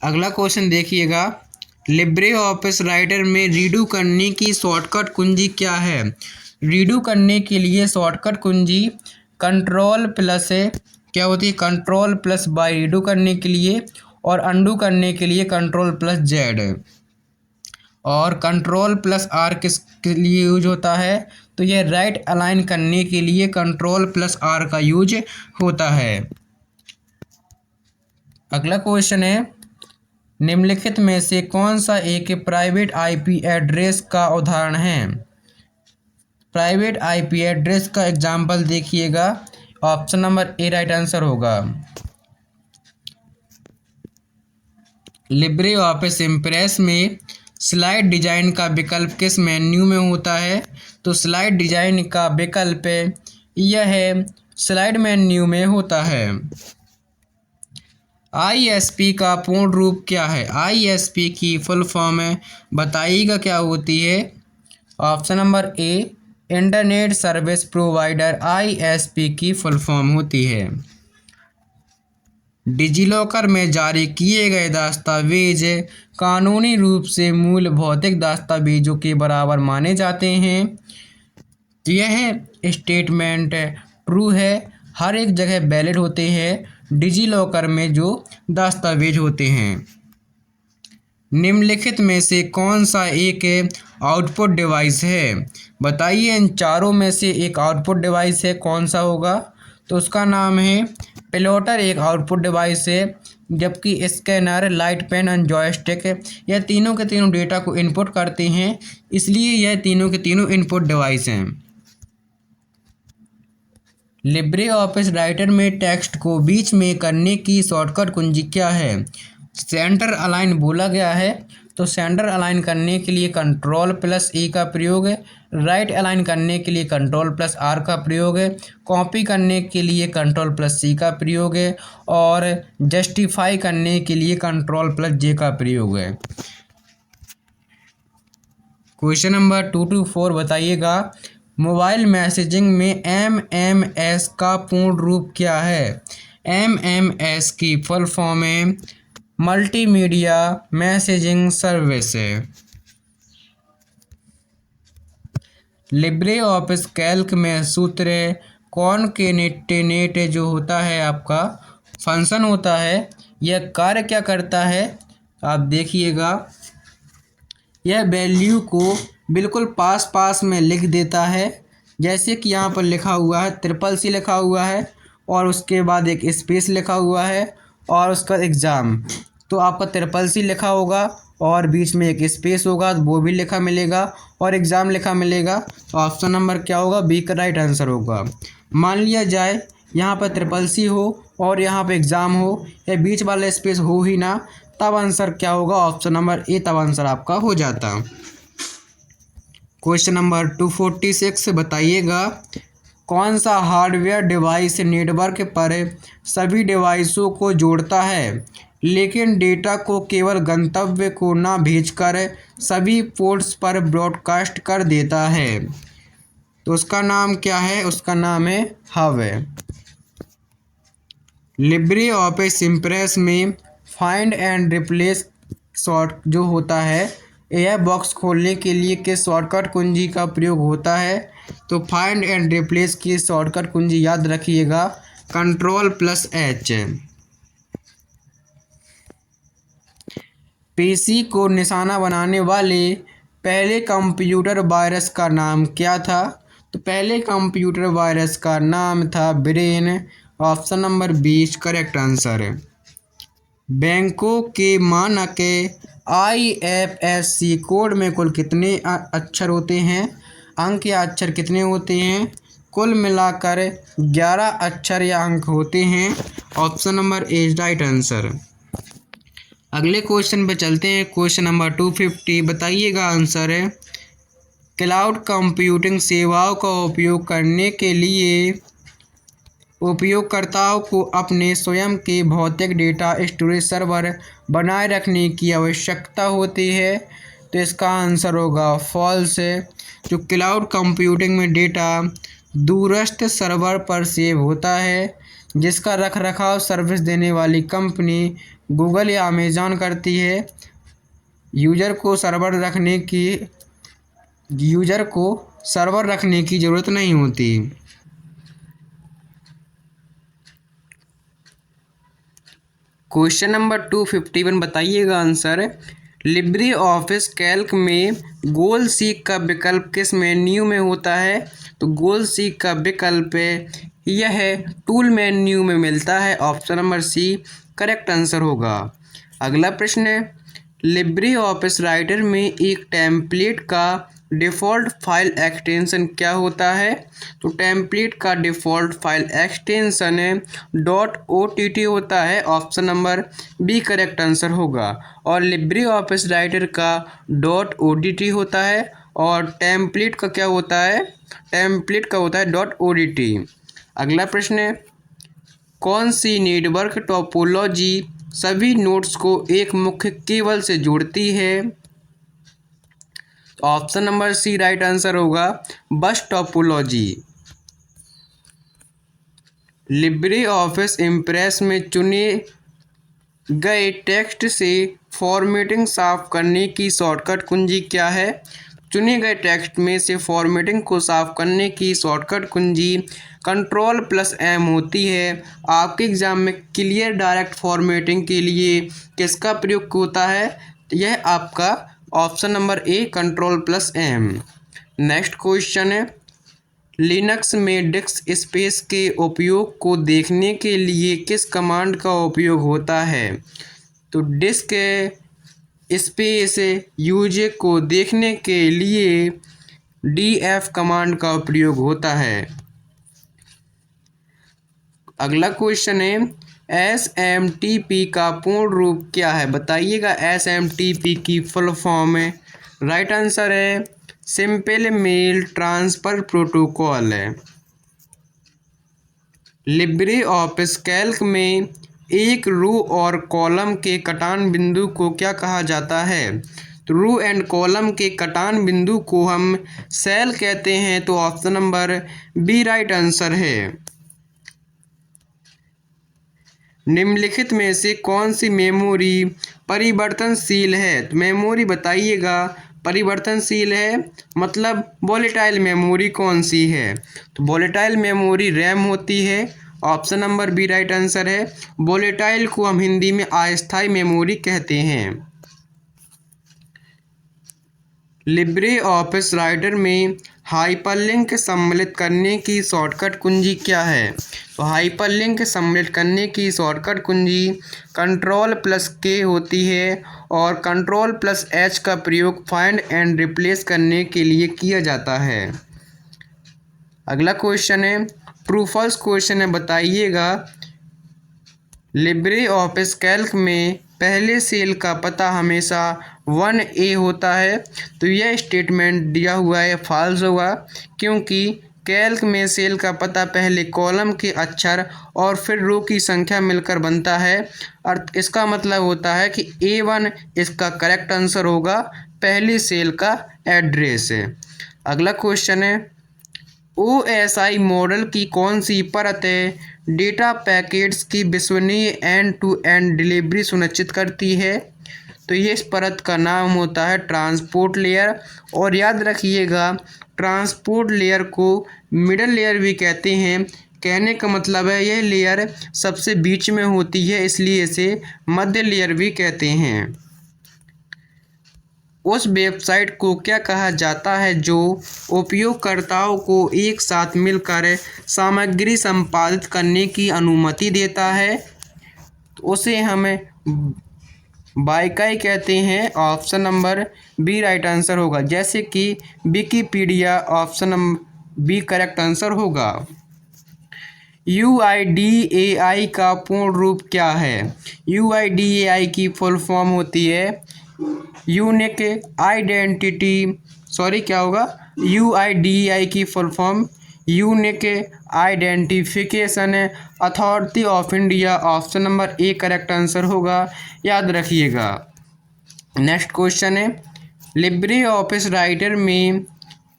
अगला क्वेश्चन देखिएगा, लिब्रे ऑफिस राइटर में रीडू करने की शॉर्टकट कुंजी क्या है? रीडू करने के लिए शॉर्टकट कुंजी कंट्रोल प्लस क्या होती है? कंट्रोल प्लस बाई रीडू करने के लिए, और अंडू करने के लिए कंट्रोल प्लस Z। और कंट्रोल प्लस R किसके लिए यूज होता है? तो यह राइट अलाइन करने के लिए कंट्रोल प्लस R का यूज होता है। अगला क्वेश्चन है, निम्नलिखित में से कौन सा एक प्राइवेट IP एड्रेस का उदाहरण है? प्राइवेट IP एड्रेस का एग्जाम्पल देखिएगा। Option number A right answer होगा। लिब्रे ऑफिस इम्प्रेस में स्लाइड डिजाइन का विकल्प किस मेन्यू में होता है? तो स्लाइड डिजाइन का विकल्प यह स्लाइड मेन्यू में होता है। ISP का पूर्ण रूप क्या है? ISP की फुल फॉर्म बताइएगा क्या होती है? ऑप्शन नंबर ए इंटरनेट सर्विस प्रोवाइडर ISP की फुल फॉर्म होती है। डिजिलॉकर में जारी किए गए दस्तावेज कानूनी रूप से मूल भौतिक दस्तावेजों के बराबर माने जाते हैं। यह स्टेटमेंट ट्रू है, हर एक जगह वैलिड होते हैं डिजिलॉकर में जो दस्तावेज होते हैं। निम्नलिखित में से कौन सा एक आउटपुट डिवाइस है? बताइए इन चारों में से एक आउटपुट डिवाइस है, कौन सा होगा? तो उसका नाम है प्लॉटर, एक आउटपुट डिवाइस है, जबकि scanner, light pen and joystick यह तीनों के तीनों डेटा को इनपुट करते हैं, इसलिए यह तीनों के तीनों इनपुट डिवाइस हैं। लिब्रे ऑफिस राइटर में टेक्स्ट को बीच में करने की शॉर्टकट कुंजी क्या है? सेंटर अलाइन बोला गया है, तो सेंटर अलाइन करने के लिए कंट्रोल प्लस ई का प्रयोग है, राइट अलाइन करने के लिए कंट्रोल प्लस आर का प्रयोग है, कॉपी करने के लिए कंट्रोल प्लस सी का प्रयोग है, और जस्टिफाई करने के लिए कंट्रोल प्लस जे का प्रयोग है। क्वेश्चन नंबर 2 to 4 बताइएगा, मोबाइल मैसेजिंग में MMS का पूर्ण रूप क्या है? MMS की फुल फॉर्म है मल्टीमीडिया मैसेजिंग सर्विस है। लिब्रे ऑफिस कैल्क में सूत्र कॉनकेटेनेट जो होता है आपका फंक्शन होता है, यह कार्य क्या करता है? आप देखिएगा, यह वैल्यू को बिल्कुल पास पास में लिख देता है, जैसे कि यहाँ पर लिखा हुआ है CCC लिखा हुआ है, और उसके बाद एक स्पेस लिखा हुआ है, और उसका एग्ज़ाम, तो आपका CCC लिखा होगा और बीच में एक स्पेस होगा, वो भी लिखा मिलेगा, और एग्ज़ाम लिखा मिलेगा। तो ऑप्शन नंबर क्या होगा? बी का राइट आंसर होगा। मान लिया जाए यहाँ पर CCC हो और यहाँ पर एग्ज़ाम हो, या बीच वाला स्पेस हो ही ना, तब आंसर क्या होगा? ऑप्शन नंबर ए तब आंसर आपका हो जाता। क्वेश्चन नंबर 246 बताइएगा, कौन सा हार्डवेयर डिवाइस नेटवर्क पर सभी डिवाइसों को जोड़ता है, लेकिन डेटा को केवल गंतव्य को ना भेजकर सभी पोर्ट्स पर ब्रॉडकास्ट कर देता है? तो उसका नाम क्या है? उसका नाम है हब है। लिब्रे ऑफिस इम्प्रेस में फाइंड एंड रिप्लेस शॉर्ट जो होता है, यह बॉक्स खोलने के लिए किस शॉर्टकट कुंजी का प्रयोग होता है? तो फाइंड एंड रिप्लेस की शॉर्टकट कुंजी याद रखिएगा, Ctrl+H। पीसी को निशाना बनाने वाले पहले कंप्यूटर वायरस का नाम क्या था? तो पहले कंप्यूटर वायरस का नाम था brain. Option number 20 correct answer है। बैंकों के मानक IFSC कोड में कुल कितने अक्षर होते हैं? अंक या अक्षर कितने होते हैं? कुल मिलाकर 11 अक्षर या अंक होते हैं। Option number A is right answer. अगले क्वेश्चन पे चलते हैं। क्वेश्चन नंबर 250 बताइएगा आंसर है, क्लाउड कंप्यूटिंग सेवाओं का उपयोग करने के लिए उपयोगकर्ताओं को अपने स्वयं के भौतिक डेटा स्टोरेज सर्वर बनाए रखने की आवश्यकता होती है। तो इसका आंसर होगा फॉल्स है। जो क्लाउड कंप्यूटिंग में डेटा दूरस्थ सर्वर पर सेव होता है, जिसका रखरखाव सर्विस देने वाली कंपनी गूगल या अमेज़ॉन करती है, यूज़र को सर्वर रखने की ज़रूरत नहीं होती। क्वेश्चन नंबर 251 बताइएगा आंसर, लिब्रे ऑफिस कैल्क में गोल सीक का विकल्प किस मेन्यू में होता है? तो गोल सीक का विकल्प यह टूल मेन्यू में मिलता है। Option number C correct answer होगा। अगला प्रश्न है, लिब्रे ऑफिस राइटर में एक टेम्पलेट का डिफ़ॉल्ट फाइल एक्सटेंशन क्या होता है? तो टेम्पलेट का डिफ़ॉल्ट फाइल एक्सटेंशन .ott होता है। Option number B correct answer होगा। और लिब्रे ऑफिस राइटर का .odt होता है, और टेम्पलेट का क्या होता है? टेम्पलेट का होता है .odt। अगला प्रश्न है, कौन सी नेटवर्क टोपोलॉजी सभी नोड्स को एक मुख्य केबल से जोड़ती है? Option number C right answer होगा, bus topology. Libre office Impress में चुने गए टेक्स्ट से फॉर्मेटिंग साफ करने की शॉर्टकट कुंजी क्या है? चुने गए टेक्स्ट में से फॉर्मेटिंग को साफ करने की शॉर्टकट कुंजी Ctrl+M होती है। आपके एग्जाम में क्लियर डायरेक्ट फॉर्मेटिंग के लिए किसका प्रयोग होता है? यह आपका ऑप्शन नंबर ए Ctrl+M। नेक्स्ट क्वेश्चन है, लिनक्स में डिस्क स्पेस के उपयोग को देखने के लिए किस कमांड का उपयोग होता है? तो डिस्क स्पेस यूज को देखने के लिए df कमांड का प्रयोग होता है। अगला क्वेश्चन है SMTP का पूर्ण रूप क्या है? बताइएगा। SMTP की फुल फॉर्म है, राइट आंसर है सिंपल मेल ट्रांसफर प्रोटोकॉल है। लिब्रे ऑफिस कैल्क में एक रो और कॉलम के कटान बिंदु को क्या कहा जाता है? तो रो एंड कॉलम के कटान बिंदु को हम सेल कहते हैं। तो option number B right answer है। निम्नलिखित में से कौन सी मेमोरी परिवर्तनशील है? तो मेमोरी बताइएगा। परिवर्तनशील है मतलब वोलेटाइल मेमोरी कौन सी है? तो वोलेटाइल मेमोरी रैम होती है। Option number B right answer है। वोलेटाइल को हम हिंदी में अस्थायी मेमोरी कहते हैं। लिब्रे ऑफिस राइटर में हाइपरलिंक सम्मिलित करने की शॉर्टकट कुंजी क्या है? तो हाइपरलिंक सम्मिलित करने की शॉर्टकट कुंजी Ctrl+K होती है और Ctrl+H का प्रयोग फाइंड एंड रिप्लेस करने के लिए किया जाता है। अगला क्वेश्चन है ट्रू फॉल्स क्वेश्चन है, बताइएगा। लिब्रे ऑफिस कैल्क में पहले सेल का पता हमेशा 1A होता है। तो यह स्टेटमेंट दिया हुआ है फॉल्स होगा, क्योंकि कैल्क में सेल का पता पहले कॉलम के अक्षर और फिर रो की संख्या मिलकर बनता है। और इसका मतलब होता है कि A1 इसका करेक्ट आंसर होगा, पहली सेल का एड्रेस है। अगला क्वेश्चन है OSI मॉडल की कौन सी परत डेटा पैकेट्स की विश्वसनीय एंड टू एंड डिलीवरी सुनिश्चित करती है? तो ये इस परत का नाम होता है ट्रांसपोर्ट लेयर। और याद रखिएगा, ट्रांसपोर्ट लेयर को मिडल लेयर भी कहते हैं। कहने का मतलब है यह लेयर सबसे बीच में होती है, इसलिए इसे मध्य लेयर भी कहते हैं। उस वेबसाइट को क्या कहा जाता है जो उपयोगकर्ताओं को एक साथ मिलकर सामग्री संपादित करने की अनुमति देता है? तो उसे हम बाइकाई कहते हैं। Option number B right answer होगा। जैसे कि Wikipedia, option number B correct answer होगा। UIDAI का पूर्ण रूप क्या है? UIDAI की फुल फॉर्म होती है यूनिक आइडेंटिटी, सॉरी क्या होगा, UIDAI की full form unique identification authority of India. Option number A correct answer होगा, याद रखिएगा। नेक्स्ट क्वेश्चन है लिब्रे ऑफिस राइटर में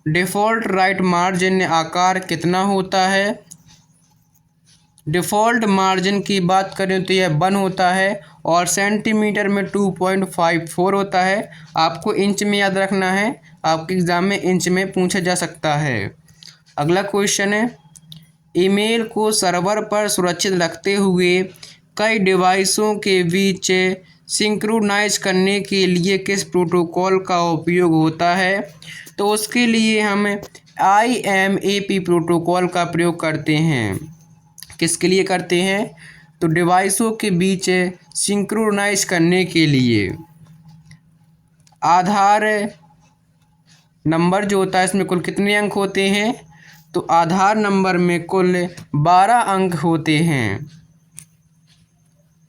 डिफ़ॉल्ट राइट मार्जिन आकार कितना होता है? डिफ़ॉल्ट मार्जिन की बात करें तो यह 1 होता है और सेंटीमीटर में 2.54 होता है। आपको इंच में याद रखना है, आपके एग्ज़ाम में इंच में पूछा जा सकता है। अगला क्वेश्चन है ईमेल को सर्वर पर सुरक्षित रखते हुए कई डिवाइसों के बीच सिंक्रोनाइज करने के लिए किस प्रोटोकॉल का उपयोग होता है? तो उसके लिए हम IMAP प्रोटोकॉल का प्रयोग करते हैं। किसके लिए करते हैं? तो डिवाइसों के बीच सिंक्रोनाइज करने के लिए। आधार नंबर जो होता है इसमें कुल कितने अंक होते हैं? तो आधार नंबर में कुल 12 अंक होते हैं।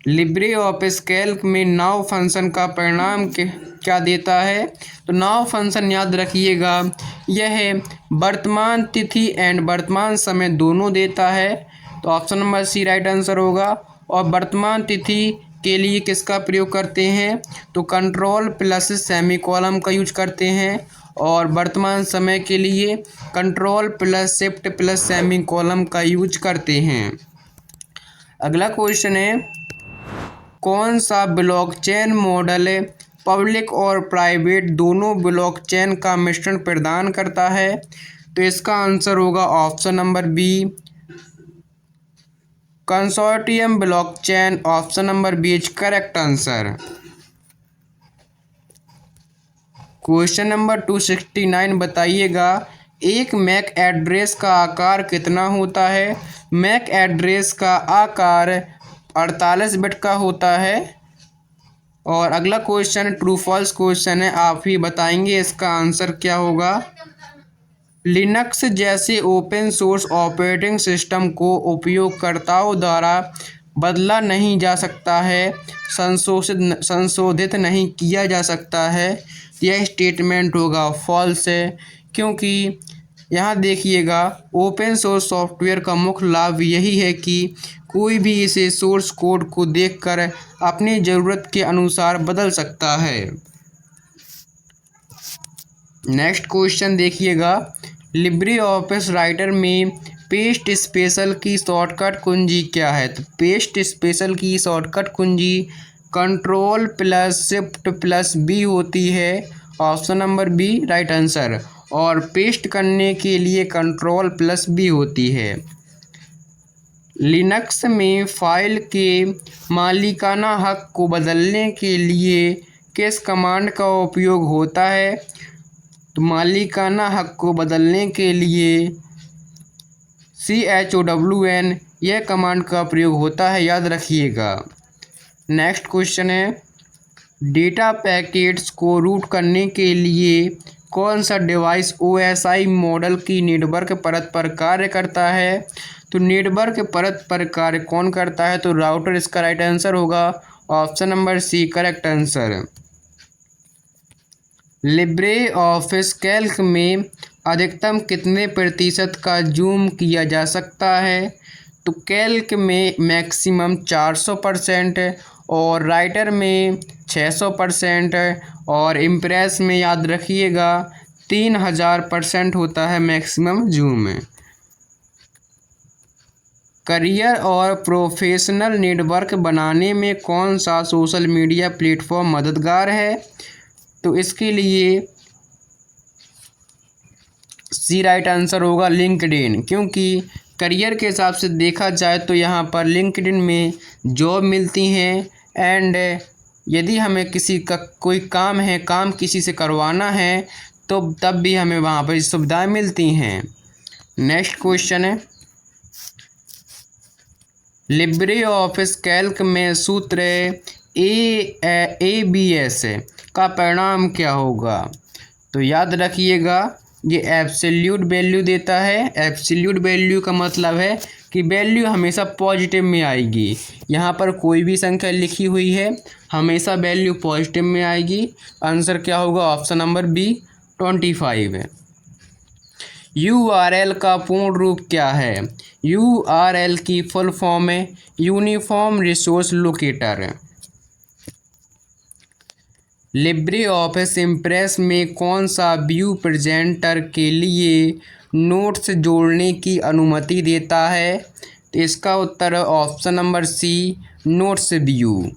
लिब्रे ऑफिस कैल्क में नाउ फंक्शन का परिणाम क्या देता है? तो नाउ फंक्शन याद रखिएगा, यह वर्तमान तिथि एंड वर्तमान समय दोनों देता है। तो option number C right answer होगा। और वर्तमान तिथि के लिए किसका प्रयोग करते हैं? तो Ctrl+सेमीकोलन का यूज करते हैं। और वर्तमान समय के लिए Ctrl+Shift+सेमीकोलन का यूज करते हैं। अगला क्वेश्चन है कौन सा ब्लॉकचेन मॉडल पब्लिक और प्राइवेट दोनों ब्लॉकचेन का मिश्रण प्रदान करता है? तो इसका आंसर होगा option number B consortium blockchain. Option number B is correct answer. Question number 269 बताइएगा एक मैक एड्रेस का आकार कितना होता है? मैक एड्रेस का आकार 48 बिट का होता है। और अगला क्वेश्चन ट्रू फॉल्स क्वेश्चन है, आप ही बताएंगे इसका आंसर क्या होगा। लिनक्स जैसे ओपन सोर्स ऑपरेटिंग सिस्टम को उपयोगकर्ताओं द्वारा बदला नहीं जा सकता है, संशोधित नहीं किया जा सकता है। यह स्टेटमेंट होगा फॉल्स है, क्योंकि यहाँ देखिएगा ओपन सोर्स सॉफ्टवेयर का मुख्य लाभ यही है कि कोई भी इसे सोर्स कोड को देखकर अपनी ज़रूरत के अनुसार बदल सकता है। नेक्स्ट क्वेश्चन देखिएगा, लिब्रे ऑफिस राइटर में पेस्ट स्पेशल की शॉर्टकट कुंजी क्या है? तो पेस्ट स्पेशल की शॉर्टकट कुंजी control plus shift plus B होती है। Option number B right answer. और पेस्ट करने के लिए कंट्रोल प्लस बी होती है। लिनक्स में फाइल के मालिकाना हक को बदलने के लिए किस कमांड का उपयोग होता है? तो मालिकाना हक को बदलने के लिए CHOWN यह कमांड का प्रयोग होता है, याद रखिएगा। नेक्स्ट क्वेश्चन है, डेटा पैकेट्स को रूट करने के लिए कौन सा डिवाइस OSI मॉडल की नेटवर्क परत पर कार्य करता है? तो नेटवर्क परत पर कार्य कौन करता है? तो राउटर इसका राइट आंसर होगा। Option number C correct answer. LibreOffice Calc में अधिकतम कितने प्रतिशत का जूम किया जा सकता है? तो कैल्क में मैक्सिमम 400% और राइटर में 600% और इम्प्रेस में याद रखिएगा 3000% होता है मैक्सिमम जूम। करियर और प्रोफेशनल नेटवर्क बनाने में कौन सा सोशल मीडिया प्लेटफॉर्म मददगार है? तो इसके लिए सी राइट आंसर होगा लिंक्डइन, क्योंकि करियर के हिसाब से देखा जाए तो यहाँ पर लिंक्डइन में जॉब मिलती हैं एंड यदि हमें किसी का कोई काम किसी से करवाना है तो तब भी हमें वहाँ पर सुविधाएं मिलती हैं। नेक्स्ट क्वेश्चन है, लिब्रे ऑफिस कैल्क में सूत्र ABS का परिणाम क्या होगा? तो याद रखिएगा ये एब्सोल्यूट वैल्यू देता है। एब्सोल्यूट वैल्यू का मतलब है कि वैल्यू हमेशा पॉजिटिव में आएगी। यहाँ पर कोई भी संख्या लिखी हुई है हमेशा वैल्यू पॉजिटिव में आएगी। आंसर क्या होगा? ऑप्शन नंबर बी 25 है। URL का पूर्ण रूप क्या है? URL की फुल फॉर्म है uniform resource locator. Libre office Impress में कौन सा व्यू प्रेजेंटर के लिए नोट्स जोड़ने की अनुमति देता है? तो इसका उत्तर option number C notes view.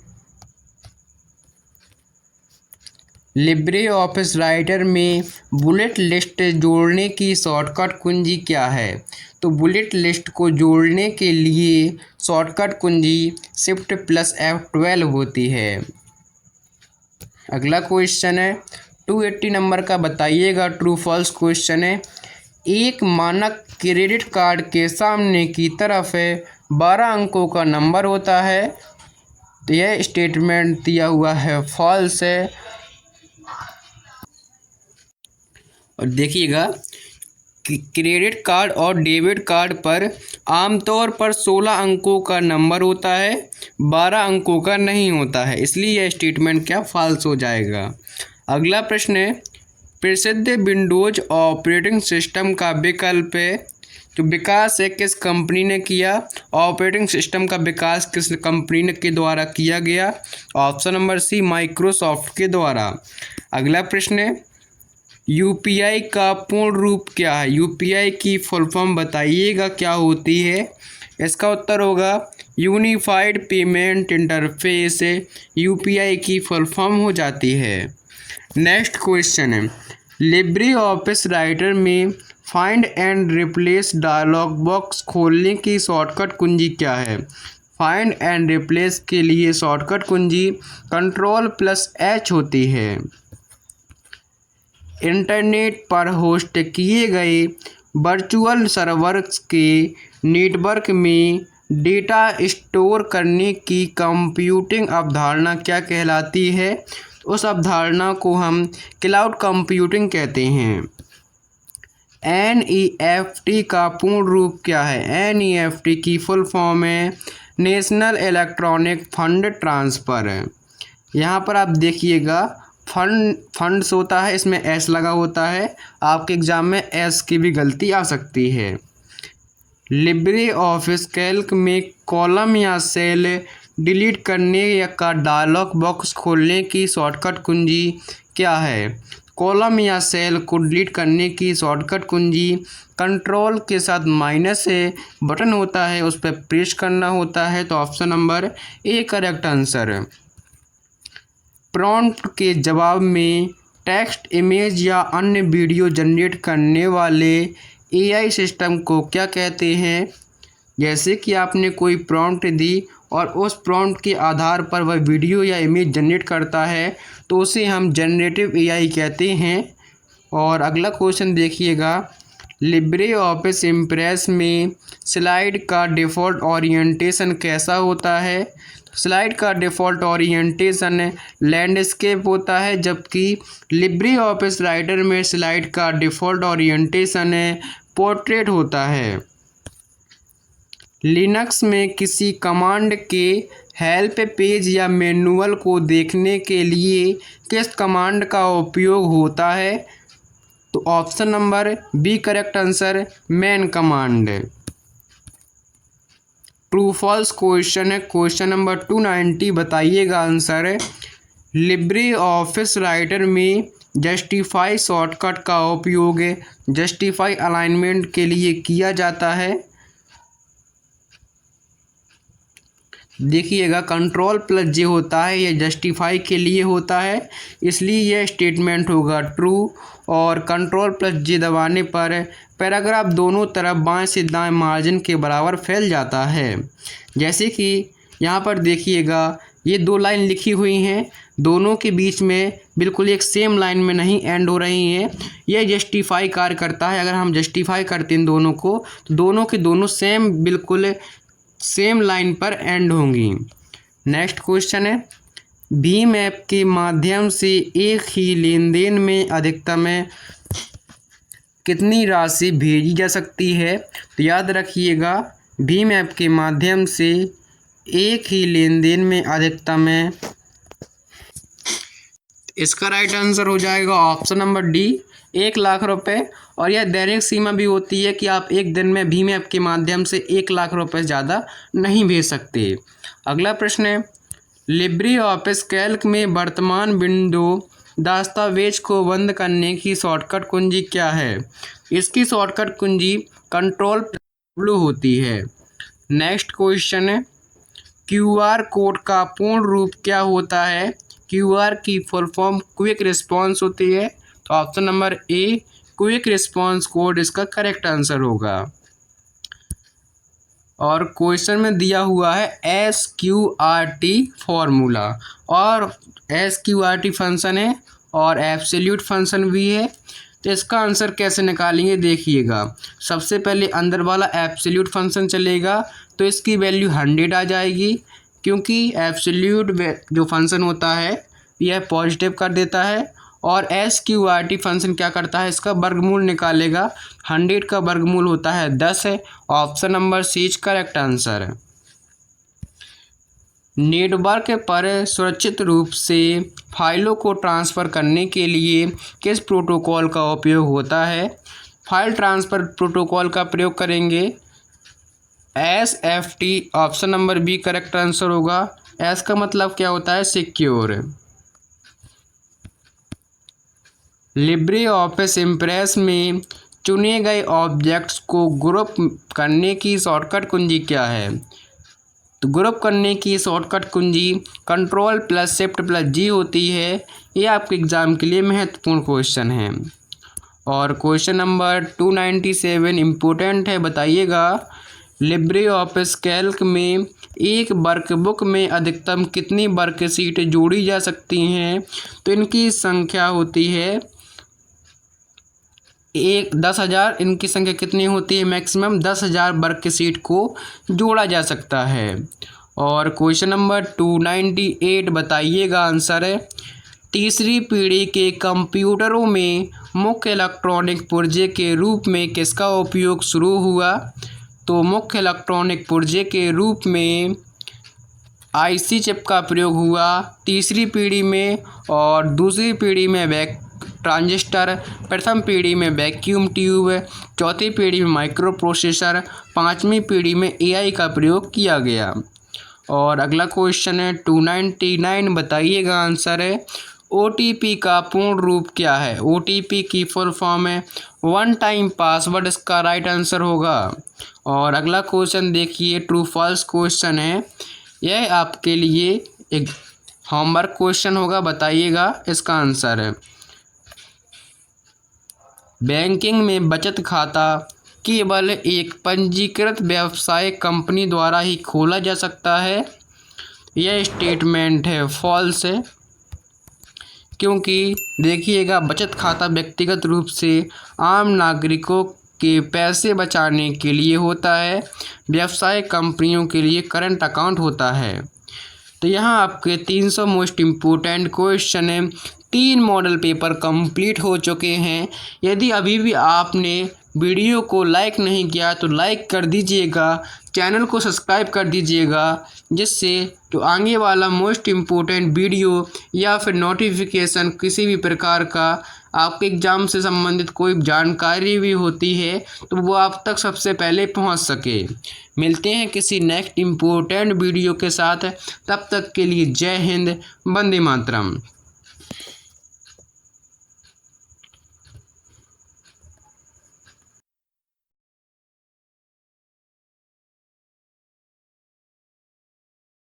Libre office writer में बुलेट लिस्ट जोड़ने की शॉर्टकट कुंजी क्या है? तो बुलेट लिस्ट को जोड़ने के लिए शॉर्टकट कुंजी शिफ्ट प्लस F12 होती है। अगला क्वेश्चन है 280 नंबर का, बताइएगा ट्रू फॉल्स क्वेश्चन है। एक मानक क्रेडिट कार्ड के सामने की तरफ 12 अंकों का नंबर होता है, तो यह स्टेटमेंट दिया हुआ है फॉल्स है। और देखिएगा क्रेडिट कार्ड और डेबिट कार्ड पर आमतौर पर 16 अंकों का नंबर होता है, 12 अंकों का नहीं होता है, इसलिए यह स्टेटमेंट क्या फॉल्स हो जाएगा। अगला प्रश्न है, प्रसिद्ध विंडोज ऑपरेटिंग सिस्टम का विकल्प जो विकास है किस कंपनी ने किया? ऑपरेटिंग सिस्टम का विकास किस कंपनी के द्वारा किया गया? ऑप्शन नंबर सी माइक्रोसॉफ्ट के द्वारा। अगला प्रश्न है, UPI का पूर्ण रूप क्या है? UPI की फुल फॉर्म बताइएगा क्या होती है? इसका उत्तर होगा यूनिफाइड पेमेंट इंटरफेस। UPI की फुल फॉर्म हो जाती है। नेक्स्ट क्वेश्चन है, लिब्रे ऑफिस राइटर में find and replace dialog box खोलने की शॉर्टकट कुंजी क्या है? फाइंड एंड रिप्लेस के लिए शॉर्टकट कुंजी कंट्रोल प्लस H होती है। इंटरनेट पर होस्ट किए गए वर्चुअल सर्वर्स के नेटवर्क में डेटा स्टोर करने की कंप्यूटिंग अवधारणा क्या कहलाती है? उस अवधारणा को हम क्लाउड कंप्यूटिंग कहते हैं। NEFT का पूर्ण रूप क्या है? NEFT की फुल फॉर्म है नेशनल इलेक्ट्रॉनिक फंड ट्रांसफ़र। यहाँ पर आप देखिएगा फंड्स होता है, इसमें एस लगा होता है, आपके एग्ज़ाम में एस की भी गलती आ सकती है। लिब्रे ऑफिस कैल्क में कॉलम या सेल डिलीट करने या का डायलॉग बॉक्स खोलने की शॉर्टकट कुंजी क्या है? कॉलम या सेल को डिलीट करने की शॉर्टकट कुंजी कंट्रोल के साथ माइनस से बटन होता है, उस पर प्रेस करना होता है। तो option number A correct answer. Prompt के जवाब में टेक्स्ट, इमेज या अन्य वीडियो जनरेट करने वाले AI सिस्टम को क्या कहते हैं? जैसे कि आपने कोई प्रॉम्प्ट दी और उस प्रॉम्प्ट के आधार पर वह वीडियो या इमेज जनरेट करता है तो उसे हम जनरेटिव AI कहते हैं। और अगला क्वेश्चन देखिएगा, लिब्रे ऑफिस इम्प्रेस में स्लाइड का डिफ़ॉल्ट ओरिएंटेशन कैसा होता है? स्लाइड का डिफ़ॉल्ट ओरिएंटेशन लैंडस्केप होता है, जबकि लिब्रे ऑफिस राइटर में स्लाइड का डिफ़ॉल्ट ओरिएंटेशन पोर्ट्रेट होता है। लिनक्स में किसी कमांड के हेल्प पेज या मैनुअल को देखने के लिए किस कमांड का उपयोग होता है? तो option number B correct answer, man command. True false question है, क्वेश्चन नंबर 290 बताइएगा आंसर। लिब्रे ऑफिस राइटर में जस्टिफाई शॉर्टकट का उपयोग जस्टिफाई अलाइनमेंट के लिए किया जाता है। देखिएगा कंट्रोल प्लस जे होता है, यह जस्टिफाई के लिए होता है, इसलिए यह स्टेटमेंट होगा ट्रू। और कंट्रोल प्लस जे दबाने पर पैराग्राफ दोनों तरफ बाएं से दाएं मार्जिन के बराबर फैल जाता है। जैसे कि यहाँ पर देखिएगा ये दो लाइन लिखी हुई हैं, दोनों के बीच में बिल्कुल एक सेम लाइन में नहीं एंड हो रही हैं, यह जस्टिफाई कार्य करता है। अगर हम जस्टिफाई करते हैं दोनों को तो दोनों के दोनों सेम बिल्कुल सेम लाइन पर एंड होंगी। नेक्स्ट क्वेश्चन है, भीम ऐप के माध्यम से एक ही लेन देन में अधिकतम कितनी राशि भेजी जा सकती है? तो याद रखिएगा भीम ऐप के माध्यम से एक ही लेन देन में अधिकतम इसका राइट आंसर हो जाएगा ऑप्शन नंबर डी, 1 लाख रुपए। और यह दैनिक सीमा भी होती है कि आप एक दिन में भीम ऐप के माध्यम से 1 लाख रुपए से ज़्यादा नहीं भेज सकते। अगला प्रश्न है, लिब्रे ऑफिस कैल्क में वर्तमान विंडो दस्तावेज को बंद करने की शॉर्टकट कुंजी क्या है? इसकी शॉर्टकट कुंजी कंट्रोल W होती है। नेक्स्ट क्वेश्चन है, QR कोड का पूर्ण रूप क्या होता है? QR की फुल फॉर्म क्विक रिस्पॉन्स होती है। तो option number a quick response code इसका करेक्ट आंसर होगा। और क्वेश्चन में दिया हुआ है SQRT फॉर्मूला, और SQRT फंक्शन है और एब्सोल्यूट फंक्शन भी है। तो इसका आंसर कैसे निकालेंगे देखिएगा, सबसे पहले अंदर वाला एब्सोल्यूट फंक्शन चलेगा तो इसकी वैल्यू 100 आ जाएगी, क्योंकि एब्सोल्यूट जो फंक्शन होता है यह पॉजिटिव कर देता है। और SQRT फंक्शन क्या करता है, इसका वर्गमूल निकालेगा, 100 का वर्गमूल होता है 10 है। Option number C is correct answer. Network पर सुरक्षित रूप से फाइलों को ट्रांसफ़र करने के लिए किस प्रोटोकॉल का उपयोग होता है? फाइल ट्रांसफ़र प्रोटोकॉल का प्रयोग करेंगे SFT। Option number B correct answer होगा। एस का मतलब क्या होता है, सिक्योर। लिब्रे ऑफिस इम्प्रेस में चुने गए ऑब्जेक्ट्स को ग्रुप करने की शॉर्टकट कुंजी क्या है? तो ग्रुप करने की शॉर्टकट कुंजी कंट्रोल प्लस शिफ्ट प्लस जी होती है। ये आपके एग्ज़ाम के लिए महत्वपूर्ण क्वेश्चन है। और क्वेश्चन नंबर 297 इम्पोर्टेंट है, बताइएगा लिब्रे ऑफिस कैल्क में एक वर्कबुक में अधिकतम कितनी वर्कशीट जोड़ी जा सकती हैं? तो इनकी संख्या होती है 10,000 इनकी संख्या कितनी होती है, मैक्सिमम 10,000 वर्ग की सीट को जोड़ा जा सकता है। और क्वेश्चन नंबर 298 बताइएगा आंसर है, तीसरी पीढ़ी के कंप्यूटरों में मुख्य इलेक्ट्रॉनिक पुर्जे के रूप में किसका उपयोग शुरू हुआ। तो मुख्य इलेक्ट्रॉनिक पुर्जे के रूप में आईसी चिप का प्रयोग हुआ तीसरी पीढ़ी में, और दूसरी पीढ़ी में ट्रांजिस्टर, प्रथम पीढ़ी में वैक्यूम ट्यूब, चौथी पीढ़ी में माइक्रो प्रोसेसर, पाँचवीं पीढ़ी में एआई का प्रयोग किया गया। और अगला क्वेश्चन है 299 बताइएगा आंसर है, ओटीपी का पूर्ण रूप क्या है। ओटीपी की फुल फॉर्म है वन टाइम पासवर्ड, इसका राइट आंसर होगा। और अगला क्वेश्चन देखिए, ट्रू फॉल्स क्वेश्चन है, यह आपके लिए एक होमवर्क क्वेश्चन होगा, बताइएगा इसका आंसर है। बैंकिंग में बचत खाता केवल एक पंजीकृत व्यवसायिक कंपनी द्वारा ही खोला जा सकता है। यह स्टेटमेंट है फॉल्स है, क्योंकि देखिएगा बचत खाता व्यक्तिगत रूप से आम नागरिकों के पैसे बचाने के लिए होता है, व्यवसायिक कंपनियों के लिए करंट अकाउंट होता है। तो यहाँ आपके 300 मोस्ट इम्पोर्टेंट क्वेश्चन है, 3 मॉडल पेपर कंप्लीट हो चुके हैं। यदि अभी भी आपने वीडियो को लाइक नहीं किया तो लाइक कर दीजिएगा, चैनल को सब्सक्राइब कर दीजिएगा, जिससे जो आगे वाला मोस्ट इम्पोर्टेंट वीडियो या फिर नोटिफिकेशन किसी भी प्रकार का आपके एग्ज़ाम से संबंधित कोई जानकारी भी होती है तो वो आप तक सबसे पहले पहुंच सके। मिलते हैं किसी नेक्स्ट इम्पोर्टेंट वीडियो के साथ, तब तक के लिए जय हिंद, वंदे मातरम।